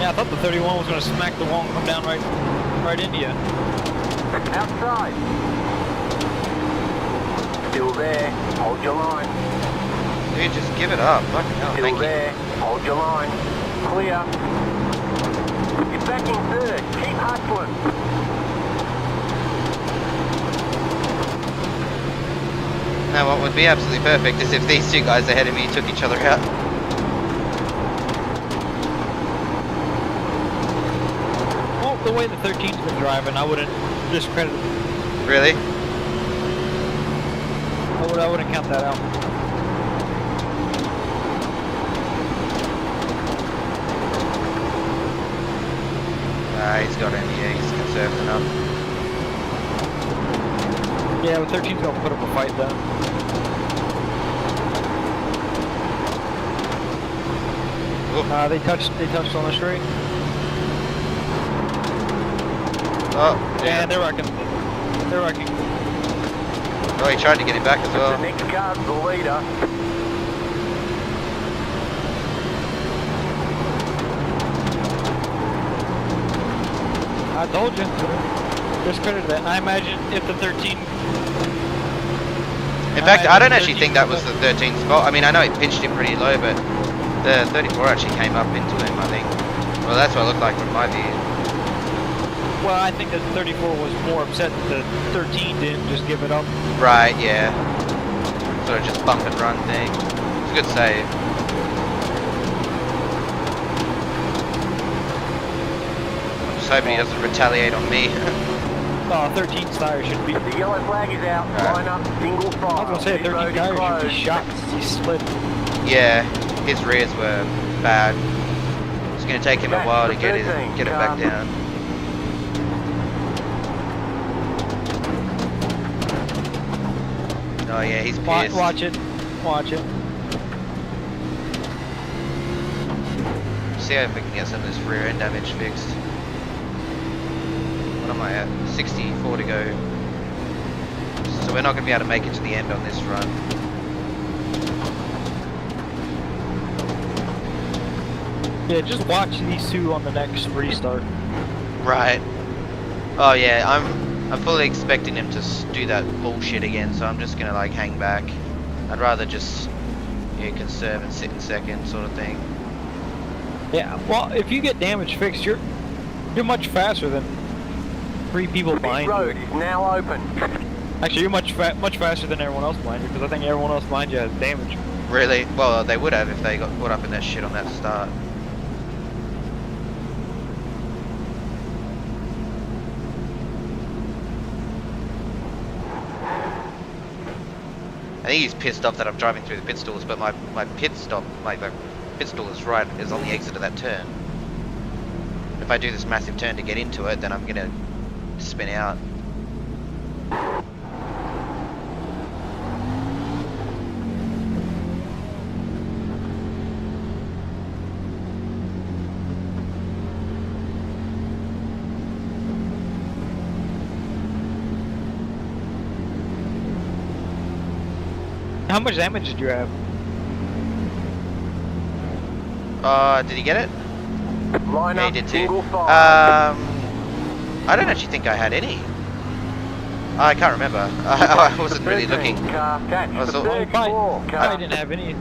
Yeah, I thought the 31 was going to smack the wall and come down right into you. Outside. Still there. Hold your line. Dude, just give it up. Fucking hell, Still thank you. there. Hold your line. Clear. You're back in third. Keep hustling. Now what would be absolutely perfect is if these two guys ahead of me took each other out. Well, the way the 13's been driving, I wouldn't discredit it. Really? I wouldn't count that out. He's got him, yeah, he's conserved enough. Yeah, but 13's going to put up a fight though. They touched on the straight. Oh, Yeah, yeah. they're wrecking. Oh, he tried to get him back as The well. next car's the leader. I told you. Discredited that. I imagine if the 13... In fact, I don't actually think that was the 13's fault. I mean, I know he pinched him pretty low, but the 34 actually came up into him, I think. Well, that's what it looked like from my view. Well, I think that the 34 was more upset that the 13 didn't just give it up. Right, yeah. Sort of just bump and run thing. It's a good save. I'm just hoping he doesn't retaliate on me. 13's tire should be... The yellow flag is out. Right. Line up. Single file. I was going to say, 13 tire should be shot since he slid. Yeah, his rears were bad. It's going to take him a Catch while the to get it 13, back car. down. Oh yeah, he's pissed. Watch it. Watch it. See if we can get some of this rear end damage fixed. What am I at? 64 to go. So we're not going to be able to make it to the end on this run. Yeah, just watch these two on the next restart. Right. Oh yeah, I'm fully expecting him to do that bullshit again, so I'm just gonna like hang back. I'd rather just conserve and sit in second, sort of thing. Yeah, well, if you get damage fixed, you're much faster than 3 people Pit behind you. road is now open. Actually, you're much faster than everyone else behind you, because I think everyone else behind you has damage. Really? Well, they would have if they got caught up in that shit on that start. I think he's pissed off that I'm driving through the pit stalls, but my pit stop, the pit stall is on the exit of that turn. If I do this massive turn to get into it, then I'm gonna spin out. How much damage did you have? Did he get it? Line Yeah, up he did too. single file. I don't actually think I had any. I can't remember. I wasn't really 13 looking. car. Catch I the thought- 34 I car. didn't have any.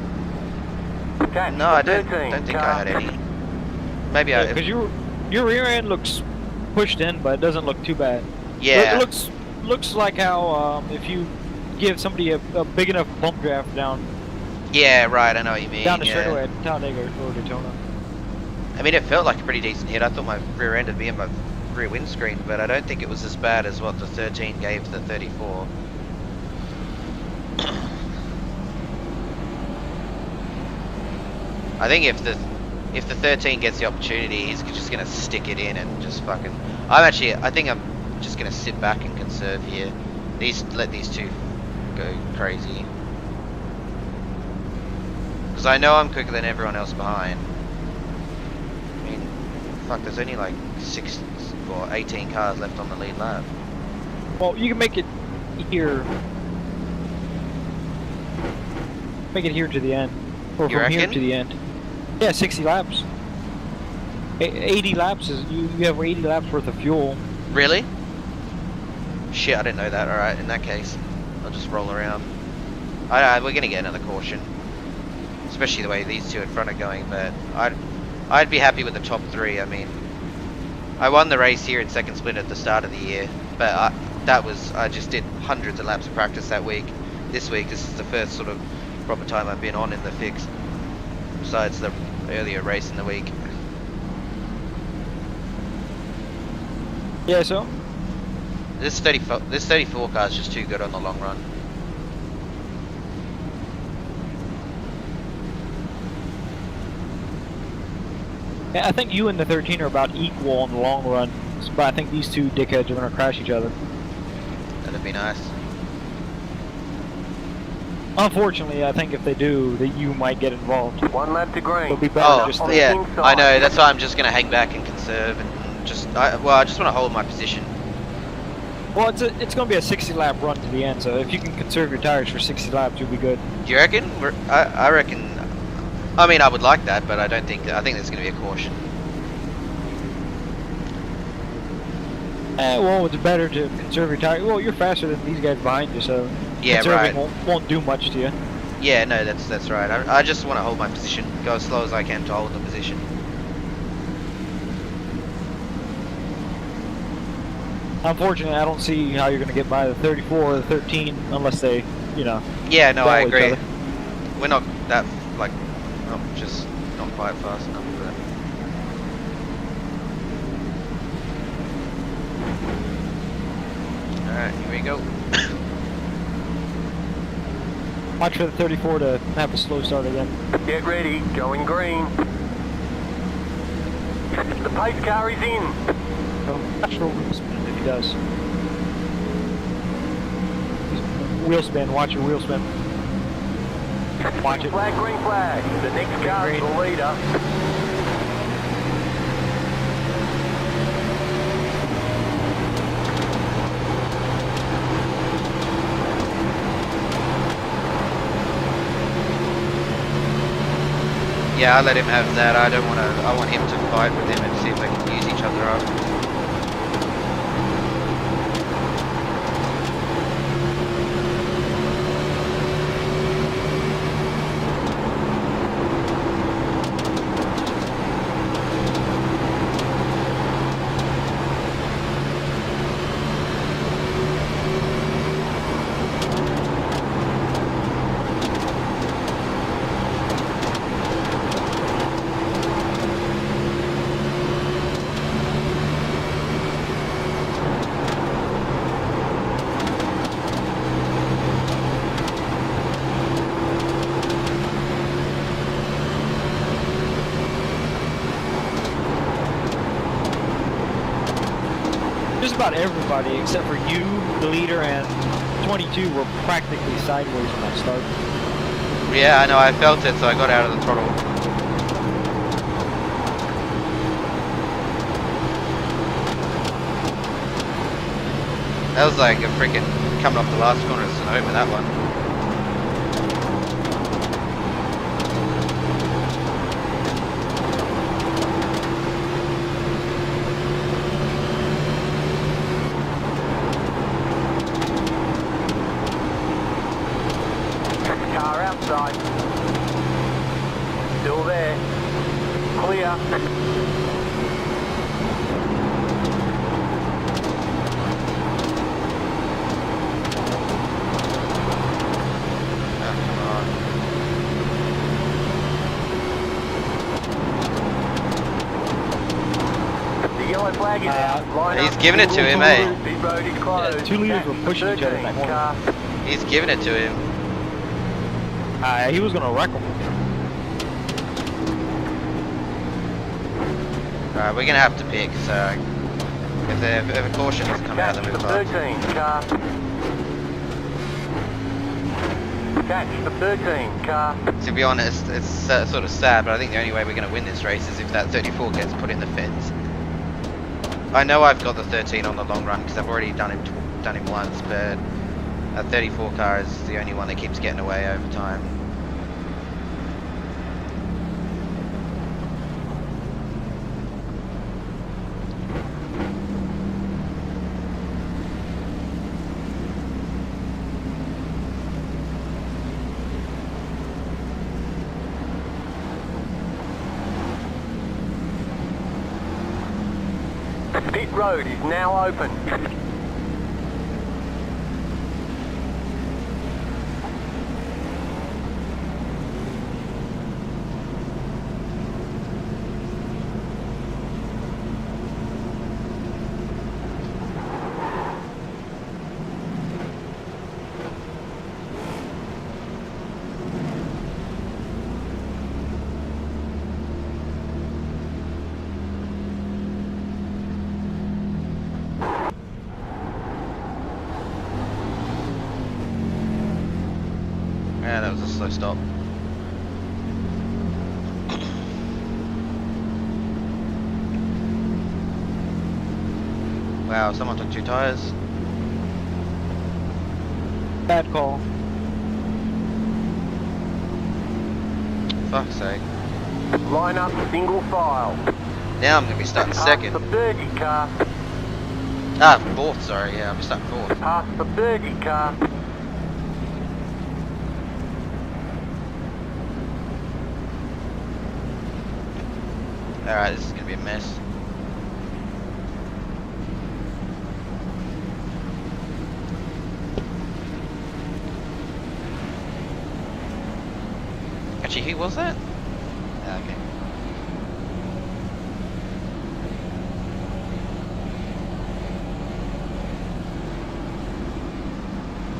Catch No, I the don't 13 think car. I had any. Maybe I. Because your rear end looks pushed in, but it doesn't look too bad. Yeah. It looks like how if you give somebody a big enough bump draft down Yeah, right. I know what you mean. down the yeah. straightaway at Talladega or Daytona. I mean, it felt like a pretty decent hit. I thought my rear end would be in my rear windscreen, but I don't think it was as bad as what the 13 gave the 34. I think if the 13 gets the opportunity, he's just gonna stick it in and just fucking. I think I'm just gonna sit back and conserve here. Let these two go crazy. Because I know I'm quicker than everyone else behind. I mean, fuck, there's only like 6 or 18 cars left on the lead lap. Well, you can make it here. Make it here to the end. Or You from here reckon? to the end. Yeah, 60 laps. 80 laps is you have 80 laps worth of fuel. Really? Shit, I didn't know that. Alright, in that case, I'll just roll around. We're gonna get another caution. Especially the way these two in front are going, but I'd be happy with the top 3. I mean, I won the race here in second split at the start of the year, but I just did hundreds of laps of practice that week. This week, this is the first sort of proper time I've been on in the fix, besides the earlier race in the week. Yeah, so This 34 car is just too good on the long run. yeah, I think you and the 13 are about equal in the long run, but I think these two dickheads are going to crash each other. That'd be nice. Unfortunately, I think if they do, that you might get involved. 1 lap to green. It'll be better Oh, just on to, the yeah, inside. I know. That's why I'm just gonna hang back and conserve and just. I just want to hold my position. well, it's going to be a 60 lap run to the end, so if you can conserve your tires for 60 laps, you'll be good. Do you reckon? I reckon. I mean, I would like that, but I don't think. I think there's gonna be a caution. Well, it's better to conserve your tires. Well, you're faster than these guys behind you, so Yeah, conserving right. won't do much to you. Yeah, no, that's right. I just want to hold my position, go as slow as I can to hold the position. Unfortunately, I don't see how you're going to get by the 34 or the 13 unless they, Yeah, no, I battle each agree. other. We're not that just not quite fast enough for that. All right, here we go. Watch for the 34 to have a slow start again. Get ready, going green. The pace car is in. So, not sure wheel spin if he does. Wheel spin, watch your wheel spin. Watch it. Flag, green flag. The next car is the leader. Yeah, I let him have that. I don't want to. I want him to fight with him and see if they can use each other up. Just about everybody except for you, the leader, and 22 were practically sideways when I started. Yeah, I know. I felt it, so I got out of the throttle. That was like a freaking coming off the last corner. It's an over that one. Car outside. Still there. Clear. Oh, come on. The yellow flag is out. Line He's up. giving it to him, eh? The road is closed. Yeah, two leaders were pushing each other in that 13 corner. car. He's giving it to him. He was gonna wreck him. Alright, we're gonna have to pick. So if a caution has come out, Catch then the we've got. 13 car. Catch the 13 car. To be honest, it's sort of sad, but I think the only way we're going to win this race is if that 34 gets put in the fence. I know I've got the 13 on the long run because I've already done him once, but a 34 car is the only one that keeps getting away over time. Pit road is now open. Yeah, that was a slow stop. Wow, someone took 2 tires. Bad call. Fuck's sake. Line up single file. Now I'm going to be starting Past second. the 30 car. Ah, fourth, sorry. Yeah, I'm starting fourth. Past the 30 car. Alright, this is going to be a mess. Actually, who was that? Ah, okay.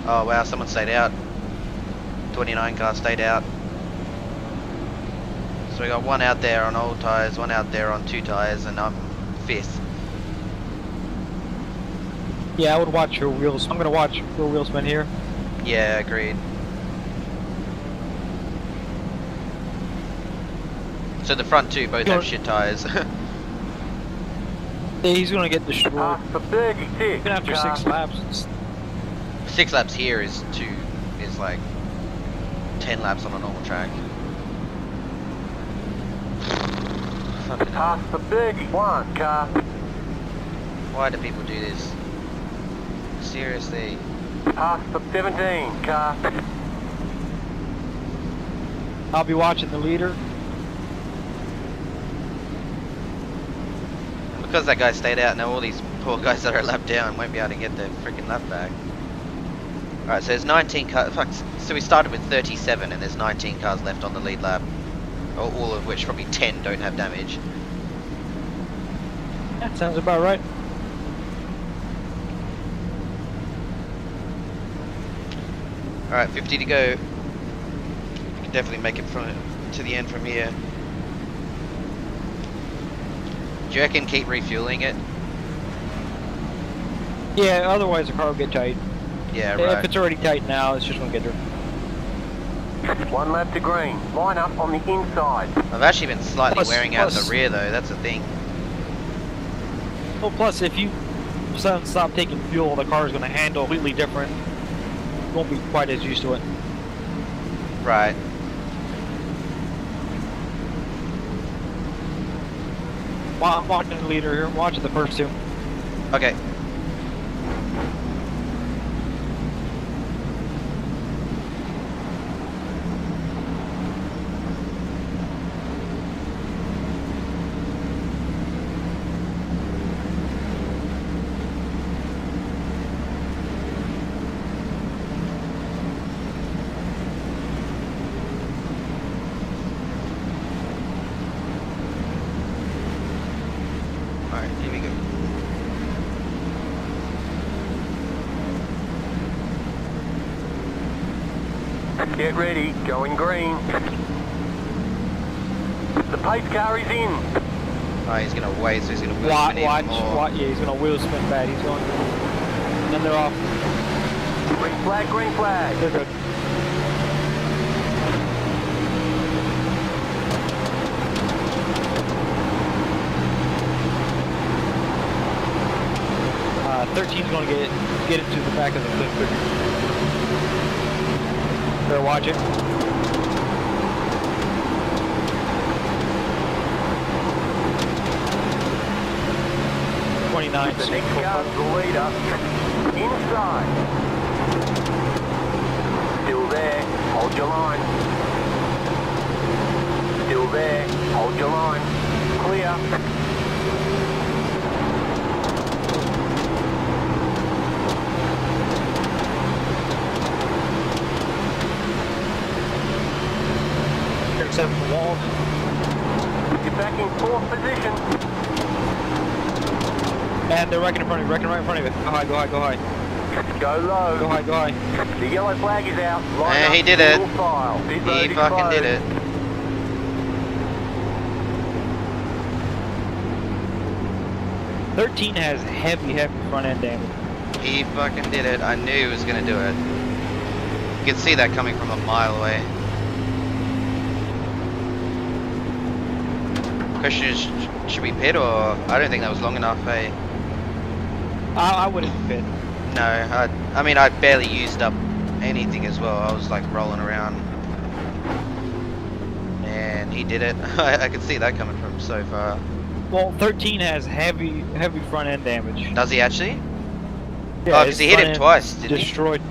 Oh wow, someone stayed out. 29 car stayed out. So we got one out there on old tyres, one out there on 2 tyres, and I'm 5th. Yeah, I would watch your wheels. I'm gonna watch your wheel spin here. Yeah, agreed. So the front 2 both have shit tyres. Yeah, he's gonna get destroyed. Past the 36 Even after car. 6 laps. 6 laps here is like 10 laps on a normal track. Fucking hell. Past the 31 car. Why do people do this? Seriously. Past the 17 car. I'll be watching the leader. And because that guy stayed out, now all these poor guys that are a lap down won't be able to get their freaking lap back. Alright, so there's 19 cars. Fuck, so we started with 37 and there's 19 cars left on the lead lap. All of which probably 10 don't have damage. That sounds about right. Alright, 50 to go. We can definitely make it to the end from here. Do you reckon keep refueling it? Yeah, otherwise the car will get tight. Yeah, If right. it's already tight now, it's just gonna get there. 1 lap to green. Line up on the inside. I've actually been slightly Plus- wearing out plus- the rear though, that's the thing. Well, plus if you suddenly stop taking fuel, the car is gonna handle completely different. You won't be quite as used to it. Right. I'm watching the leader here. I'm watching the first 2. Okay. Alright, here we go. Get ready. Going green. The pace car is in. Oh, he's gonna wait, so he's gonna wheel Watch, spin even more. watch. Yeah, he's gonna wheel spin bad. He's going. And then they're off. Green flag, green flag. They're good. Uh, 13's gonna get into the back of the cliff quicker. Better watch it. The next car's the leader. Inside. Still there. Hold your line. Still there. Hold your line. Clear. Except for the wall. You're back in 4th position. And they're wrecking in front of you, wrecking right in front of you. Go high, go high, go high. Go low. Go high, go high. The yellow flag is out. Line Yeah, up, he did it. single file. Pit road He is fucking did closed. it. 13 has heavy front end damage. He fucking did it. I knew he was gonna do it. You could see that coming from a mile away. Question is, should we pit or? I don't think that was long enough, eh? I wouldn't fit. No, I mean, I barely used up anything as well. I was like rolling around. And he did it. I could see that coming from so far. Well, 13 has heavy front end damage. Does he actually? Yeah, Oh, his because he hit front him end twice, didn't he? destroyed.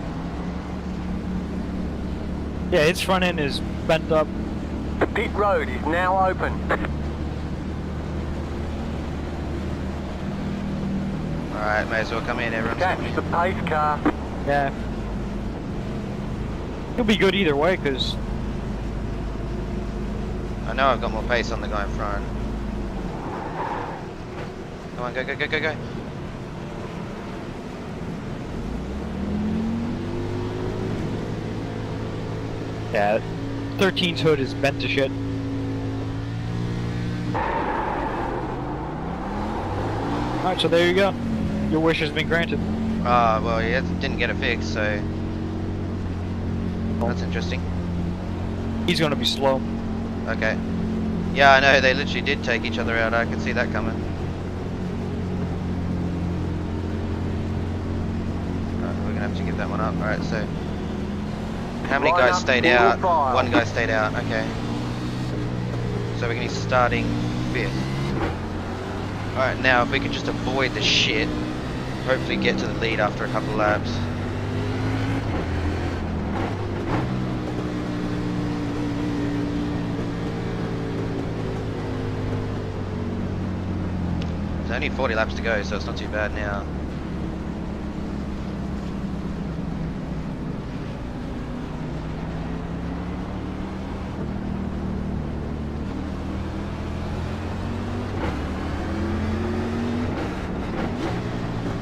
Yeah, his front end is bent up. The pit road is now open. Alright, may as well come in, everyone's Catch coming the in. pace car. Yeah. He'll be good either way, because I know I've got more pace on the guy in front. Come on, go, go, go, go, go. yeah, 13's hood is bent to shit. Alright, so there you go. Your wish has been granted. Well, yeah, didn't get it fixed, so that's interesting. He's gonna be slow. Okay. Yeah, I know, they literally did take each other out. I could see that coming. Alright, we're gonna have to give that one up. Alright, so how many Line guys up, stayed single out? file. One guy stayed out, okay. So we're gonna be starting 5th. Alright, now if we can just avoid the shit, hopefully get to the lead after a couple of laps. There's only 40 laps to go, so it's not too bad now.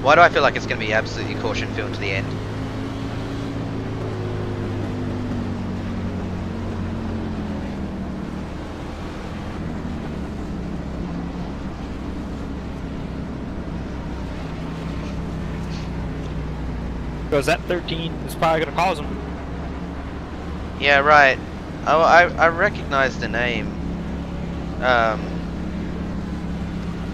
Why do I feel like it's going to be absolutely caution-filled to the end? Because that 13 is probably gonna cause him. Yeah, right. Oh, I recognize the name. I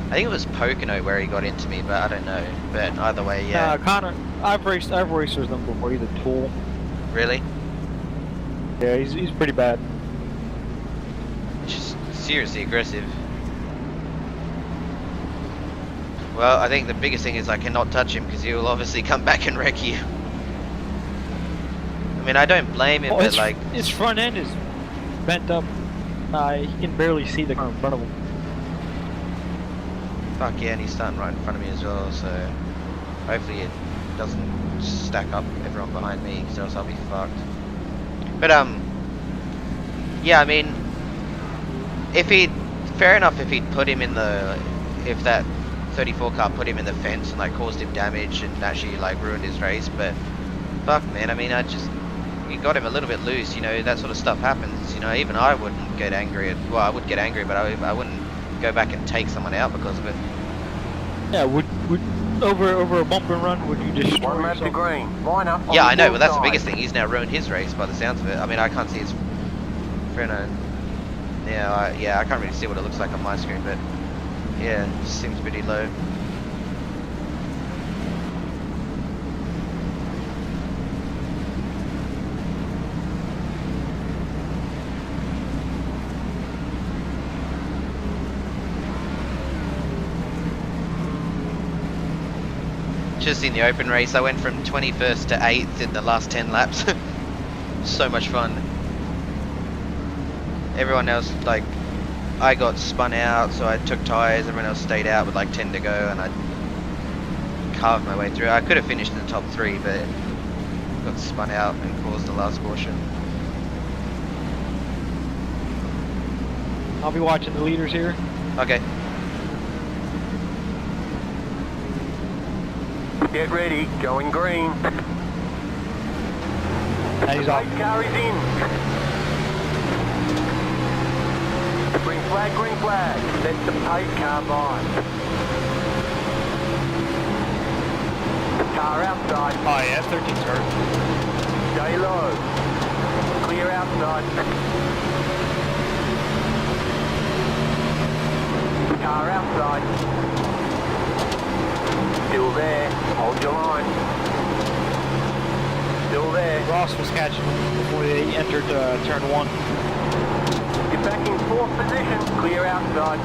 think it was Pocono where he got into me, but I don't know. But either way, yeah. Connor, I've raced with them before. He's a tool. Really? Yeah, he's pretty bad. Just seriously aggressive. Well, I think the biggest thing is I cannot touch him because he will obviously come back and wreck you. I mean, I don't blame him, but like... his front end is bent up. He can barely see the car in front of him. Fuck yeah, and he's starting right in front of me as well, so... Hopefully it doesn't stack up everyone behind me, because else I'll be fucked. But, yeah, I mean... Fair enough if he'd put him in the... If that 34 car put him in the fence and, like, caused him damage and actually, like, ruined his race, but... Fuck, man, I mean, you got him a little bit loose, you know, that sort of stuff happens, you know, even I wouldn't get angry at... Well, I would get angry, but I wouldn't go back and take someone out because of it. Yeah, would over a bump and run, would you destroy One lap to yourself? green. Line up. Yeah, on I know, the but that's the side. biggest thing. He's now ruined his race by the sounds of it. I mean, I can't see his freno. Yeah, I can't really see what it looks like on my screen, but yeah, it just seems pretty low. Just in the open race, I went from 21st to 8th in the last 10 laps. So much fun. Everyone else, like, I got spun out, so I took tyres. Everyone else stayed out with like 10 to go, and I carved my way through. I could have finished in the top 3, but got spun out and caused the last caution. I'll be watching the leaders here. Okay. Get ready. Going green. And he's off. Race car is in. Green flag, green flag. Let the pace car by. Car outside. Oh yeah, 13's hurt. Stay low. Clear outside. Car outside. Still there. Hold your line. Still there. Ross was catching him before they entered turn 1. Get back in 4th position. Clear outside.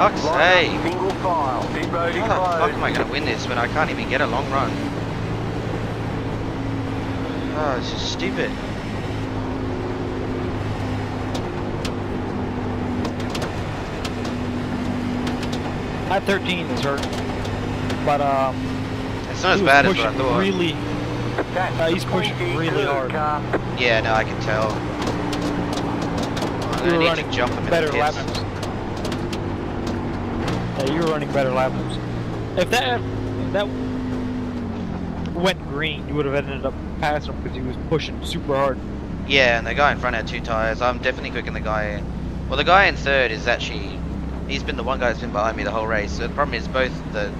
fuck's Line sake. up, single file. Pit road is How the fuck closed. am I going to win this when I can't even get a long run? Oh, this is stupid. At 13 is hurt, but It's not as he was bad as what I pushing thought. really. Attach He's the pushing 22 really hard. car. Yeah, no, I can tell. I'm You going to were need running to jump him in better the lap pits. moves. Yeah, you were running better lap moves. If that went green, you would have ended up passing him because he was pushing super hard. Yeah, and the guy in front had 2 tyres. I'm definitely quicker than the guy. Well, the guy in third is actually. He's been the one guy that's been behind me the whole race. So the problem is both the.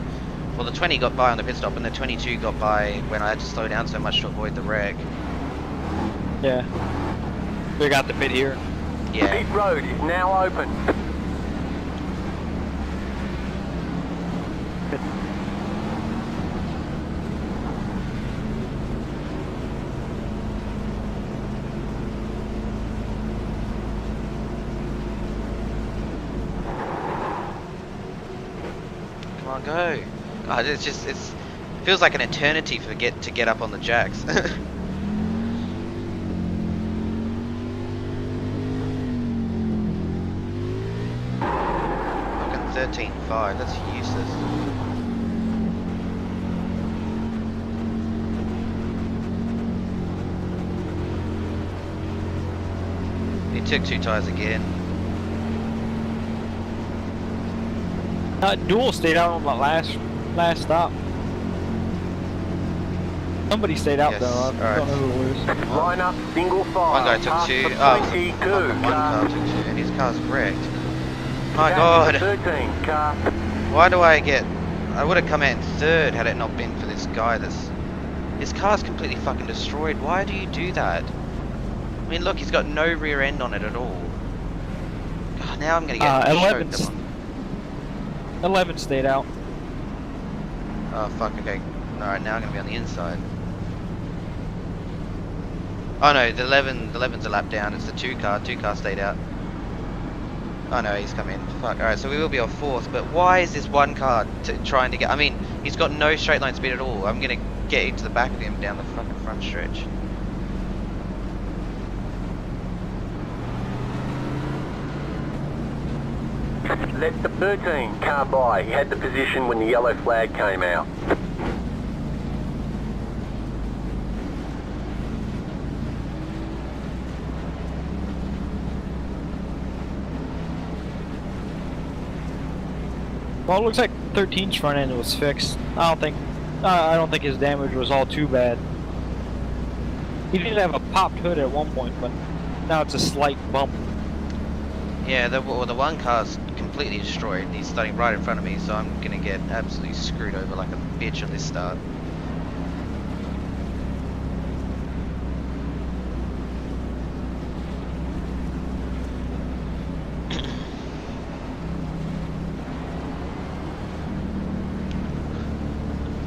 Well, the 20 got by on the pit stop, and the 22 got by when I had to slow down so much to avoid the wreck. Yeah. We got the pit here. Yeah. Pit road is now open. Come on, go. God, it's feels like an eternity to get up on the jacks. Fucking 13.5, that's useless. He took 2 tyres again. Duel stayed out on the last stop. Somebody stayed out Yes, though. I alright. don't know who it was. Line up, single file. One guy took Past 2. the Oh, 22 one car took 2, and his car's wrecked. My Attach the god. 13 car. Why do I get... I would have come out in third had it not been for this guy that's... His car's completely fucking destroyed. Why do you do that? I mean, look, he's got no rear end on it at all. God, now I'm gonna get 11 choked on. 11 stayed out. Oh, fuck, okay. Alright, now I'm gonna be on the inside. Oh no, the 11's a lap down. It's the 2 car stayed out. Oh no, he's come in. Fuck, alright, so we will be on 4th, but why is this one car trying to get... I mean, he's got no straight line speed at all. I'm gonna get into the back of him down the fucking front stretch. Let the 13 car by. He had the position when the yellow flag came out. Well, it looks like 13's front end was fixed. I don't think his damage was all too bad. He did have a popped hood at one point, but now it's a slight bump. Yeah, the one car's completely destroyed. He's starting right in front of me, so I'm gonna get absolutely screwed over like a bitch on this start.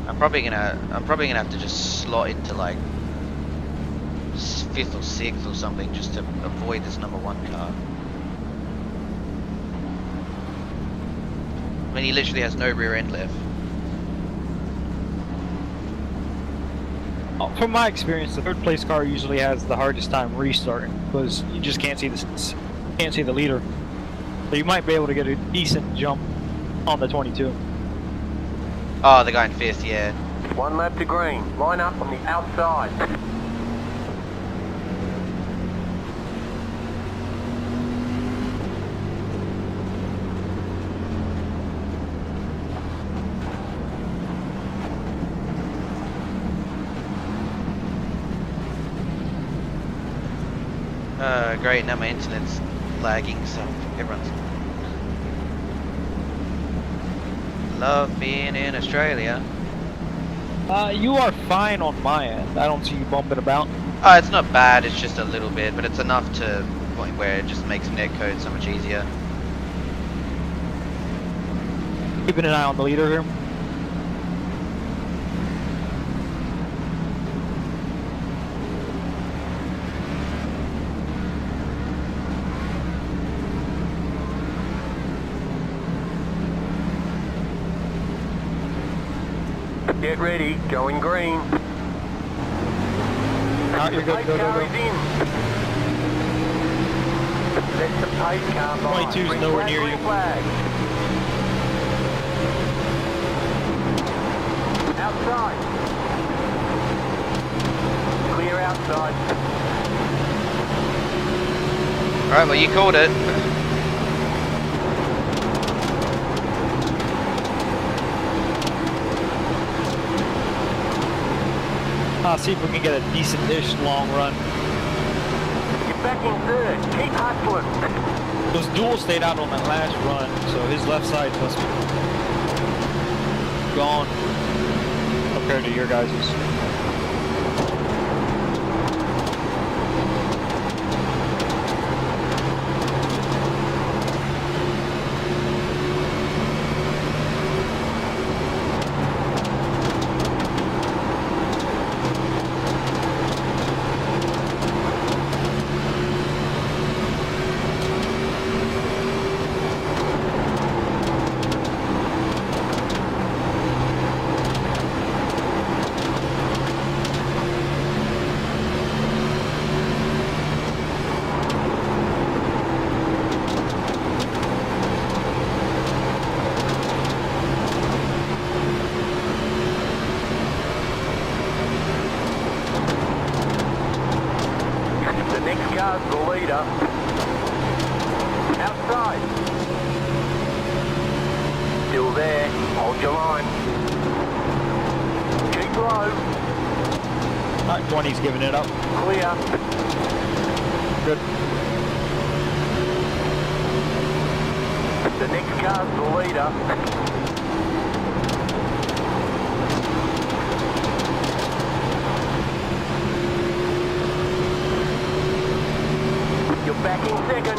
I'm probably gonna have to just slot into like 5th or 6th or something just to avoid this number 1 car. I mean, he literally has no rear end left. From my experience, the 3rd place car usually has the hardest time restarting because you just can't see the leader. So you might be able to get a decent jump on the 22. Oh, the guy in 5th, yeah. 1 lap to green. Line up on the outside. Great, now my internet's lagging, so everyone's... Love being in Australia. You are fine on my end. I don't see you bumping about. Oh, it's not bad, it's just a little bit, but it's enough to the point where it just makes netcode so much easier. Keeping an eye on the leader here. Get ready, going green. Alright, you're good. Pace Go, car go, is go. in. Let the pace car by. 22's Green nowhere flag, near green you. flag. Outside. Clear outside. Alright, well you called it. See if we can get a decent-ish long run. You're back in third. Keep hustling. Those duels stayed out on that last run, so his left side must be gone compared to your guys's. The next car's the leader. Outside. Still there. Hold your line. Keep low. Alright, 20's giving it up. Clear. Good. The next car's the leader. You're back in second.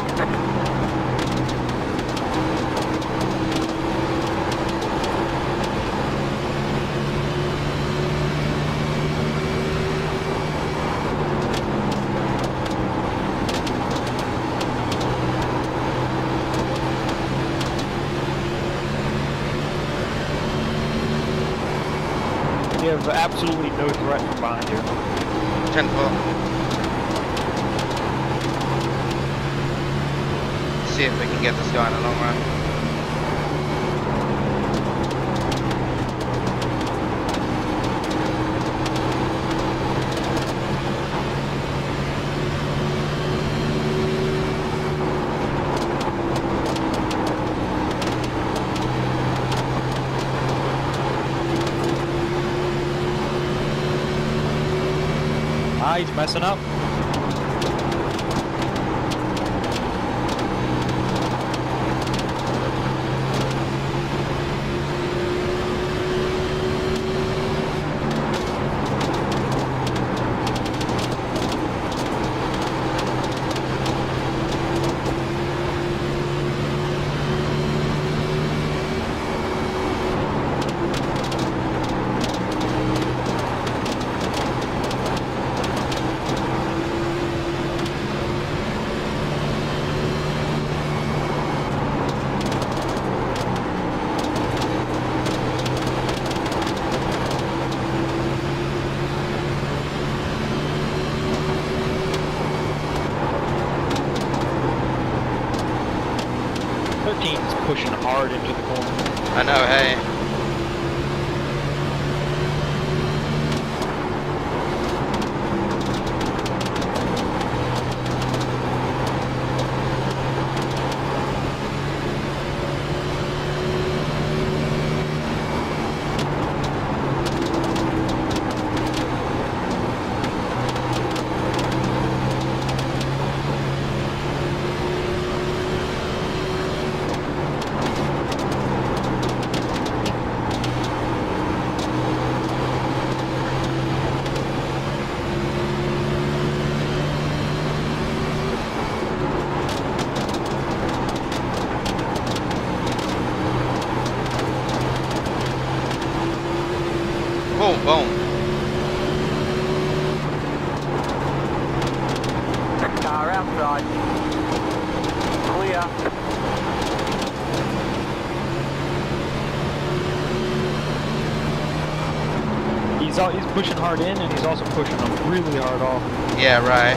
You have absolutely no threat from behind you. 10-4. See if we can get this guy in the long run. He's messing up. Pushing hard into the corner. I know, hey. Boom, boom. Car outside. Clear. he's pushing hard in, and he's also pushing them really hard off. Yeah, right.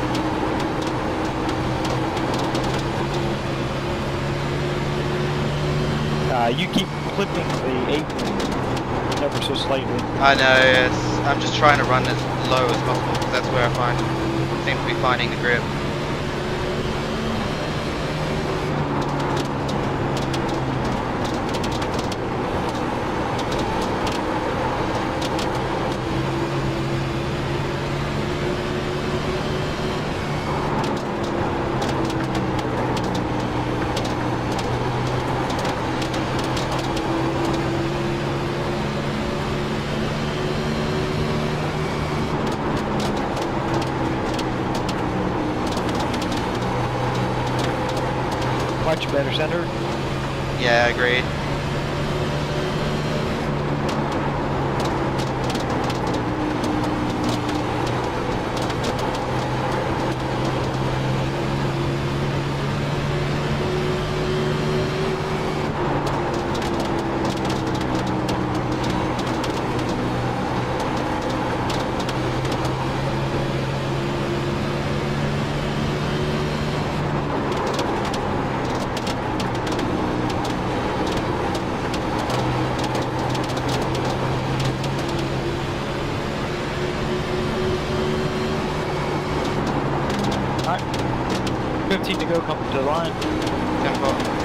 You keep clipping the apron ever so slightly. I know, yes. I'm just trying to run as low as possible because that's where I seem to be finding the grip. Much better center. Yeah, agreed. Alright. 15 to go, coming to the line. Tempo.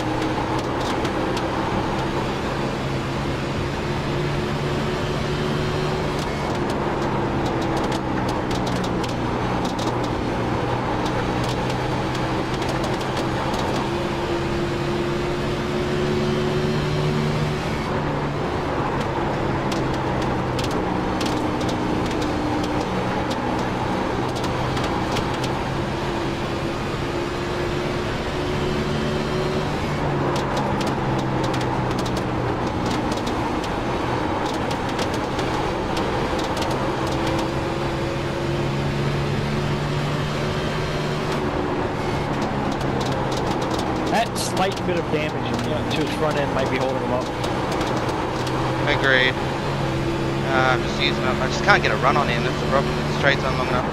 That slight bit of damage to his front end might be holding him up. Agreed. I'm just using up. I just can't get a run on him. That's the problem. The straights aren't long enough.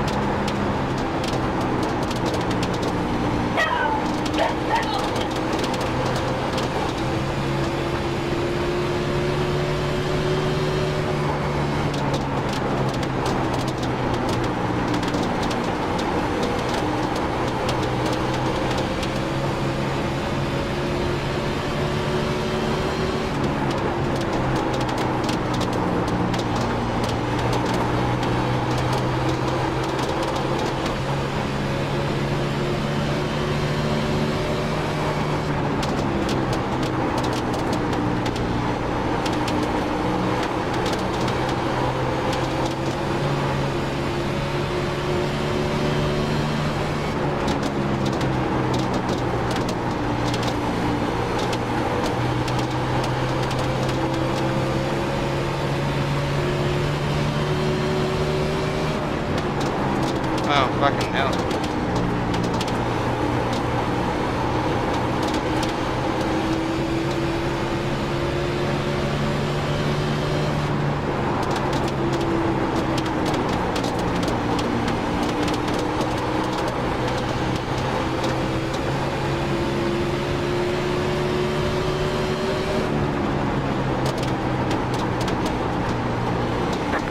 Oh, fucking hell.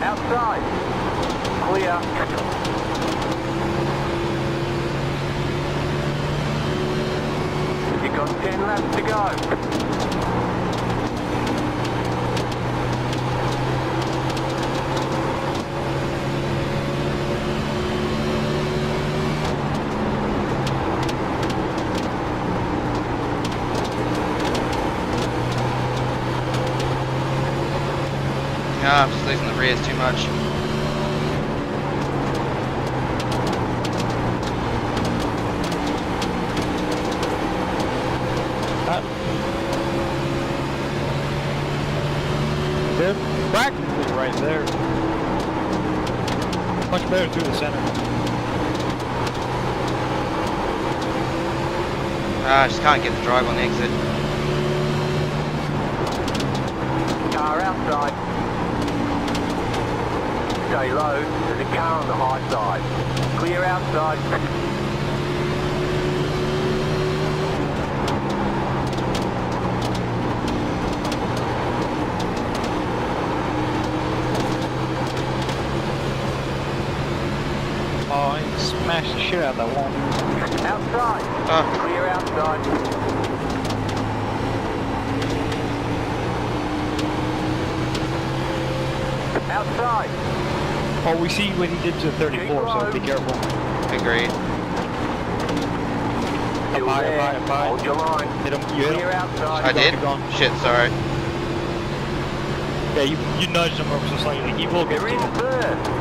Outside. Clear. You've got 10 laps to go. No, I'm just losing the rears too much. They're practically right there. Much better through the center. I just can't get the drive on the exit. Car outside. stay low. There's a car on the high side. Clear outside. Oh, he smashed the shit out of that wall. Outside. Oh. Clear outside. Outside. Oh, we see what he did to 34, so be careful. Agreed. Still high, there. up high. Hold your line. Hit him, you hit Clear him. outside. I did? keep going. Shit, sorry. Yeah, you nudged him ever so slightly. He will get You're to in you. first.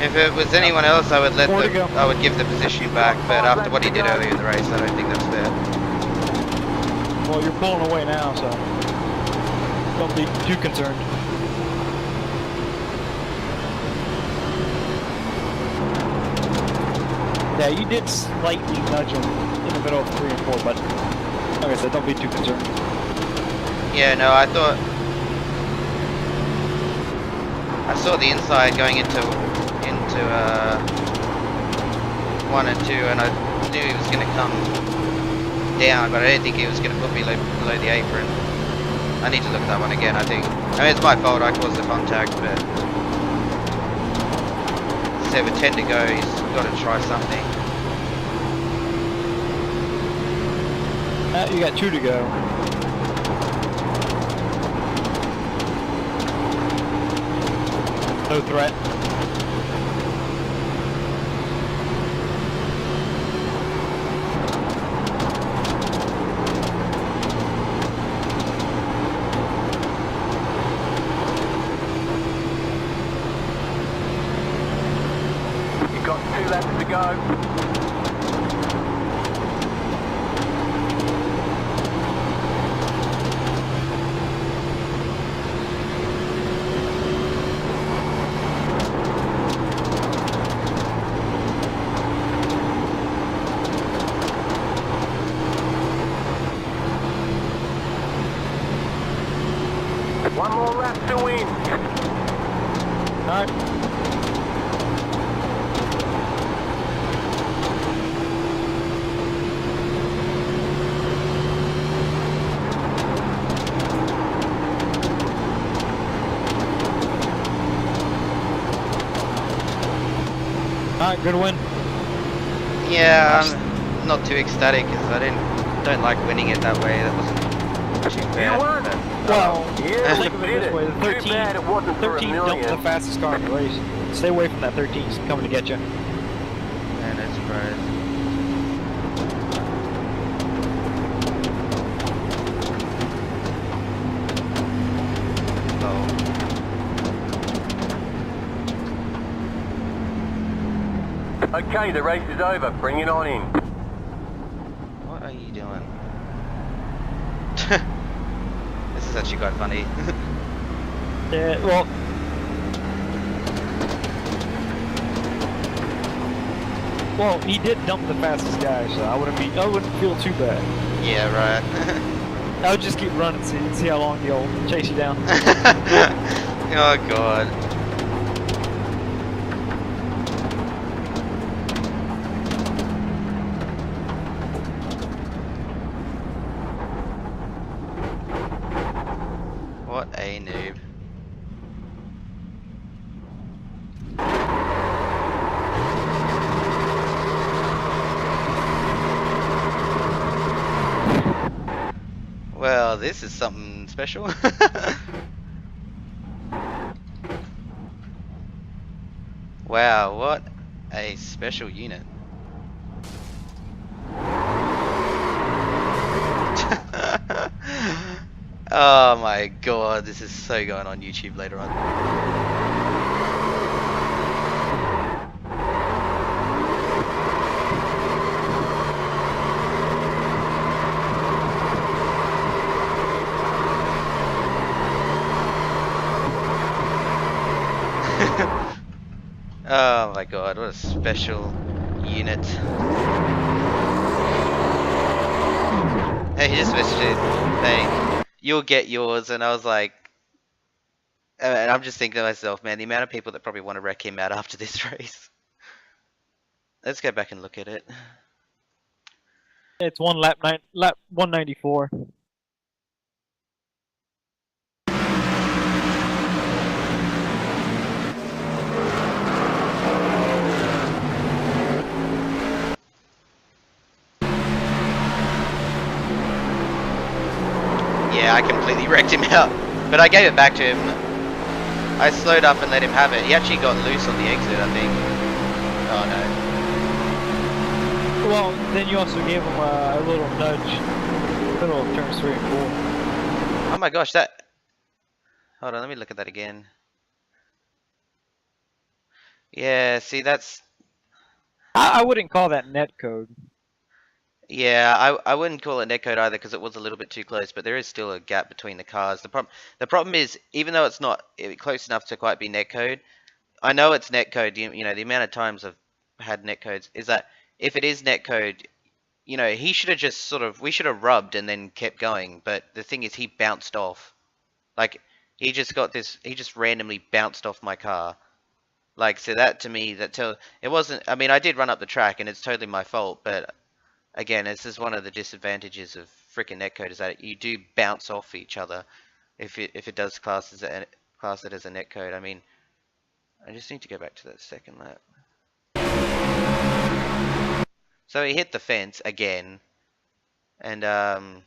If it was anyone else, I would let More to them. go. I would give the position back. But after what he did earlier in the race, I don't think that's fair. Well, you're pulling away now, so don't be too concerned. Yeah, you did slightly nudge him in the middle of 3 and 4, but like I said, don't be too concerned. Yeah, no, I saw the inside going into 1 and 2, and I knew he was going to come down, but I didn't think he was going to put me below the apron. I need to look at that one again. I mean, it's my fault. I caused the contact, but so with 10 to go, he's got to try something. You got 2 to go. No threat. You've got 2 laps to go. One more lap to win. Alright. Alright, good win. Yeah, I'm not too ecstatic because I don't like winning it that way. That wasn't too You bad. won. but- Well, Yeah, think of it this way, the Too 13, bad it wasn't for a 13 dumped million. the fastest car in the race. Stay away from that 13, he's coming to get you. Yeah, no surprise. Oh, Okay, the race is over. Bring it on in. what are you doing? This is actually quite funny. Yeah, well, he did dump the fastest guy, so I wouldn't feel too bad. Yeah, right. I would just keep running, see how long he'll chase you down. Oh god. What a noob. Well, this is something special. Wow, what a special unit. Oh my god, this is so going on YouTube later on. my god, what a special unit. Hey, he just messaged it saying, "You'll get yours," and I was like, and I'm just thinking to myself, man, the amount of people that probably want to wreck him out after this race. Let's go back and look at it. It's lap 194. Yeah, I completely wrecked him out, but I gave it back to him. I slowed up and let him have it. He actually got loose on the exit, I think. Oh no. Well, then you also gave him a little nudge, middle of turns 3 and 4. Oh my gosh, that... Hold on, let me look at that again. Yeah, see, that's... I wouldn't call that netcode. Yeah, I wouldn't call it netcode either because it was a little bit too close, but there is still a gap between the cars. The problem is, even though it's not close enough to quite be netcode, I know it's netcode. You know, the amount of times I've had netcodes is that if it is netcode, you know, he should have just sort of, we should have rubbed and then kept going. But the thing is, he bounced off. Like, he just randomly bounced off my car. Like, so that to me, it wasn't, I mean, I did run up the track and it's totally my fault, but again, this is one of the disadvantages of freaking netcode is that you do bounce off each other if it does class it as a netcode. I mean, I just need to go back to that second lap. So he hit the fence again, and I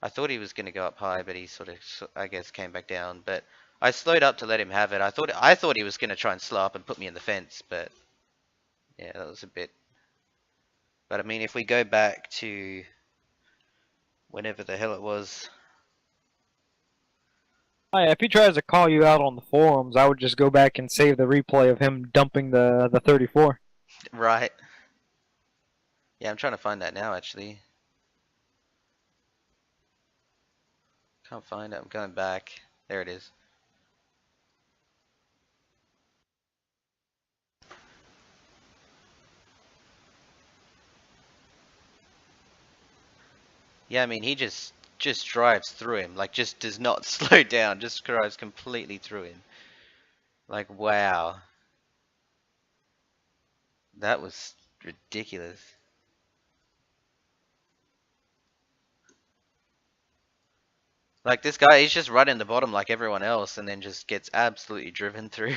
thought he was going to go up high, but he sort of, I guess, came back down. But I slowed up to let him have it. I thought he was going to try and slow up and put me in the fence, but yeah, that was a bit. But I mean, if we go back to whenever the hell it was. Oh, yeah, if he tries to call you out on the forums, I would just go back and save the replay of him dumping the 34. Right. Yeah, I'm trying to find that now, actually. Can't find it. I'm going back. There it is. Yeah, I mean, he just drives through him. Like, just does not slow down. Just drives completely through him. Like, wow. That was ridiculous. Like, this guy, he's just running the bottom like everyone else and then just gets absolutely driven through.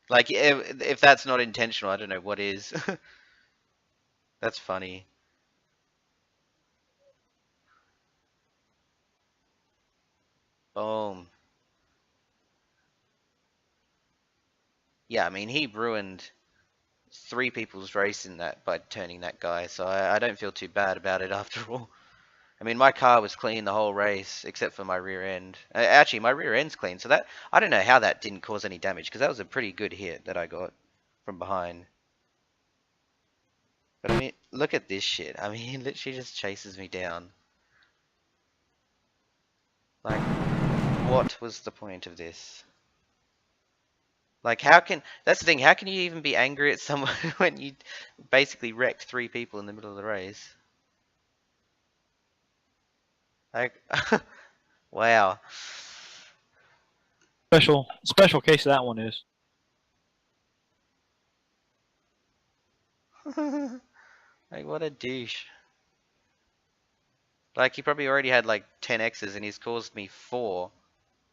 Like, if that's not intentional, I don't know what is. That's funny. Boom. Yeah, I mean, he ruined 3 people's race in that by turning that guy, so I don't feel too bad about it after all. I mean, my car was clean the whole race, except for my rear end. Actually, my rear end's clean, so that I don't know how that didn't cause any damage, because that was a pretty good hit that I got from behind. But I mean, look at this shit. I mean, he literally just chases me down. Like, what was the point of this? Like, that's the thing, how can you even be angry at someone when you basically wrecked 3 people in the middle of the race? Like, wow. Special case that one is. Like, what a douche. Like, he probably already had like 10 X's and he's caused me 4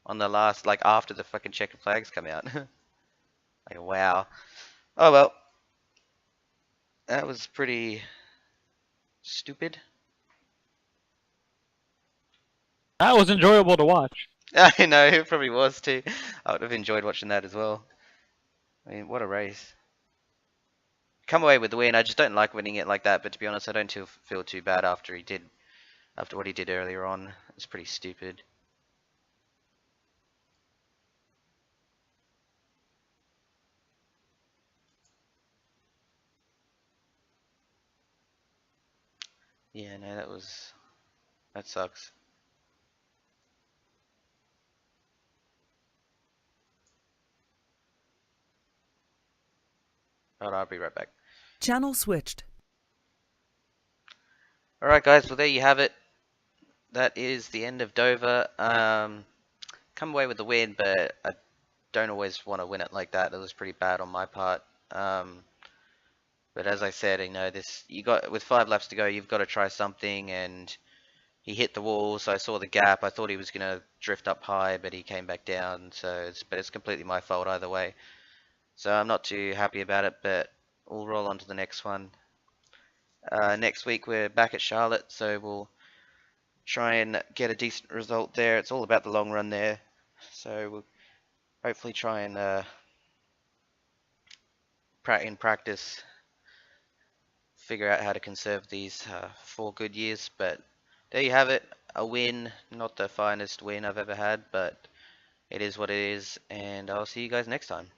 on the last, like, after the fucking checkered flags come out. Like, wow. Oh well. That was pretty stupid. That was enjoyable to watch. I know, it probably was too. I would have enjoyed watching that as well. I mean, what a race. Come away with the win. I just don't like winning it like that, but to be honest, I don't feel too bad after what he did earlier on. It was pretty stupid. Yeah, no, that sucks. Alright, I'll be right back. Channel switched. Alright guys, well there you have it. That is the end of Dover. Come away with the win, but I don't always want to win it like that. It was pretty bad on my part. But as I said, you got with 5 laps to go, you've got to try something, and he hit the wall, so I saw the gap. I thought he was gonna drift up high, but he came back down. But it's completely my fault either way. So I'm not too happy about it, but we'll roll on to the next one. Next week we're back at Charlotte, so we'll try and get a decent result there. It's all about the long run there, so we'll hopefully try and in practice figure out how to conserve these 4 good years. But there you have it, a win. Not the finest win I've ever had, but it is what it is, and I'll see you guys next time.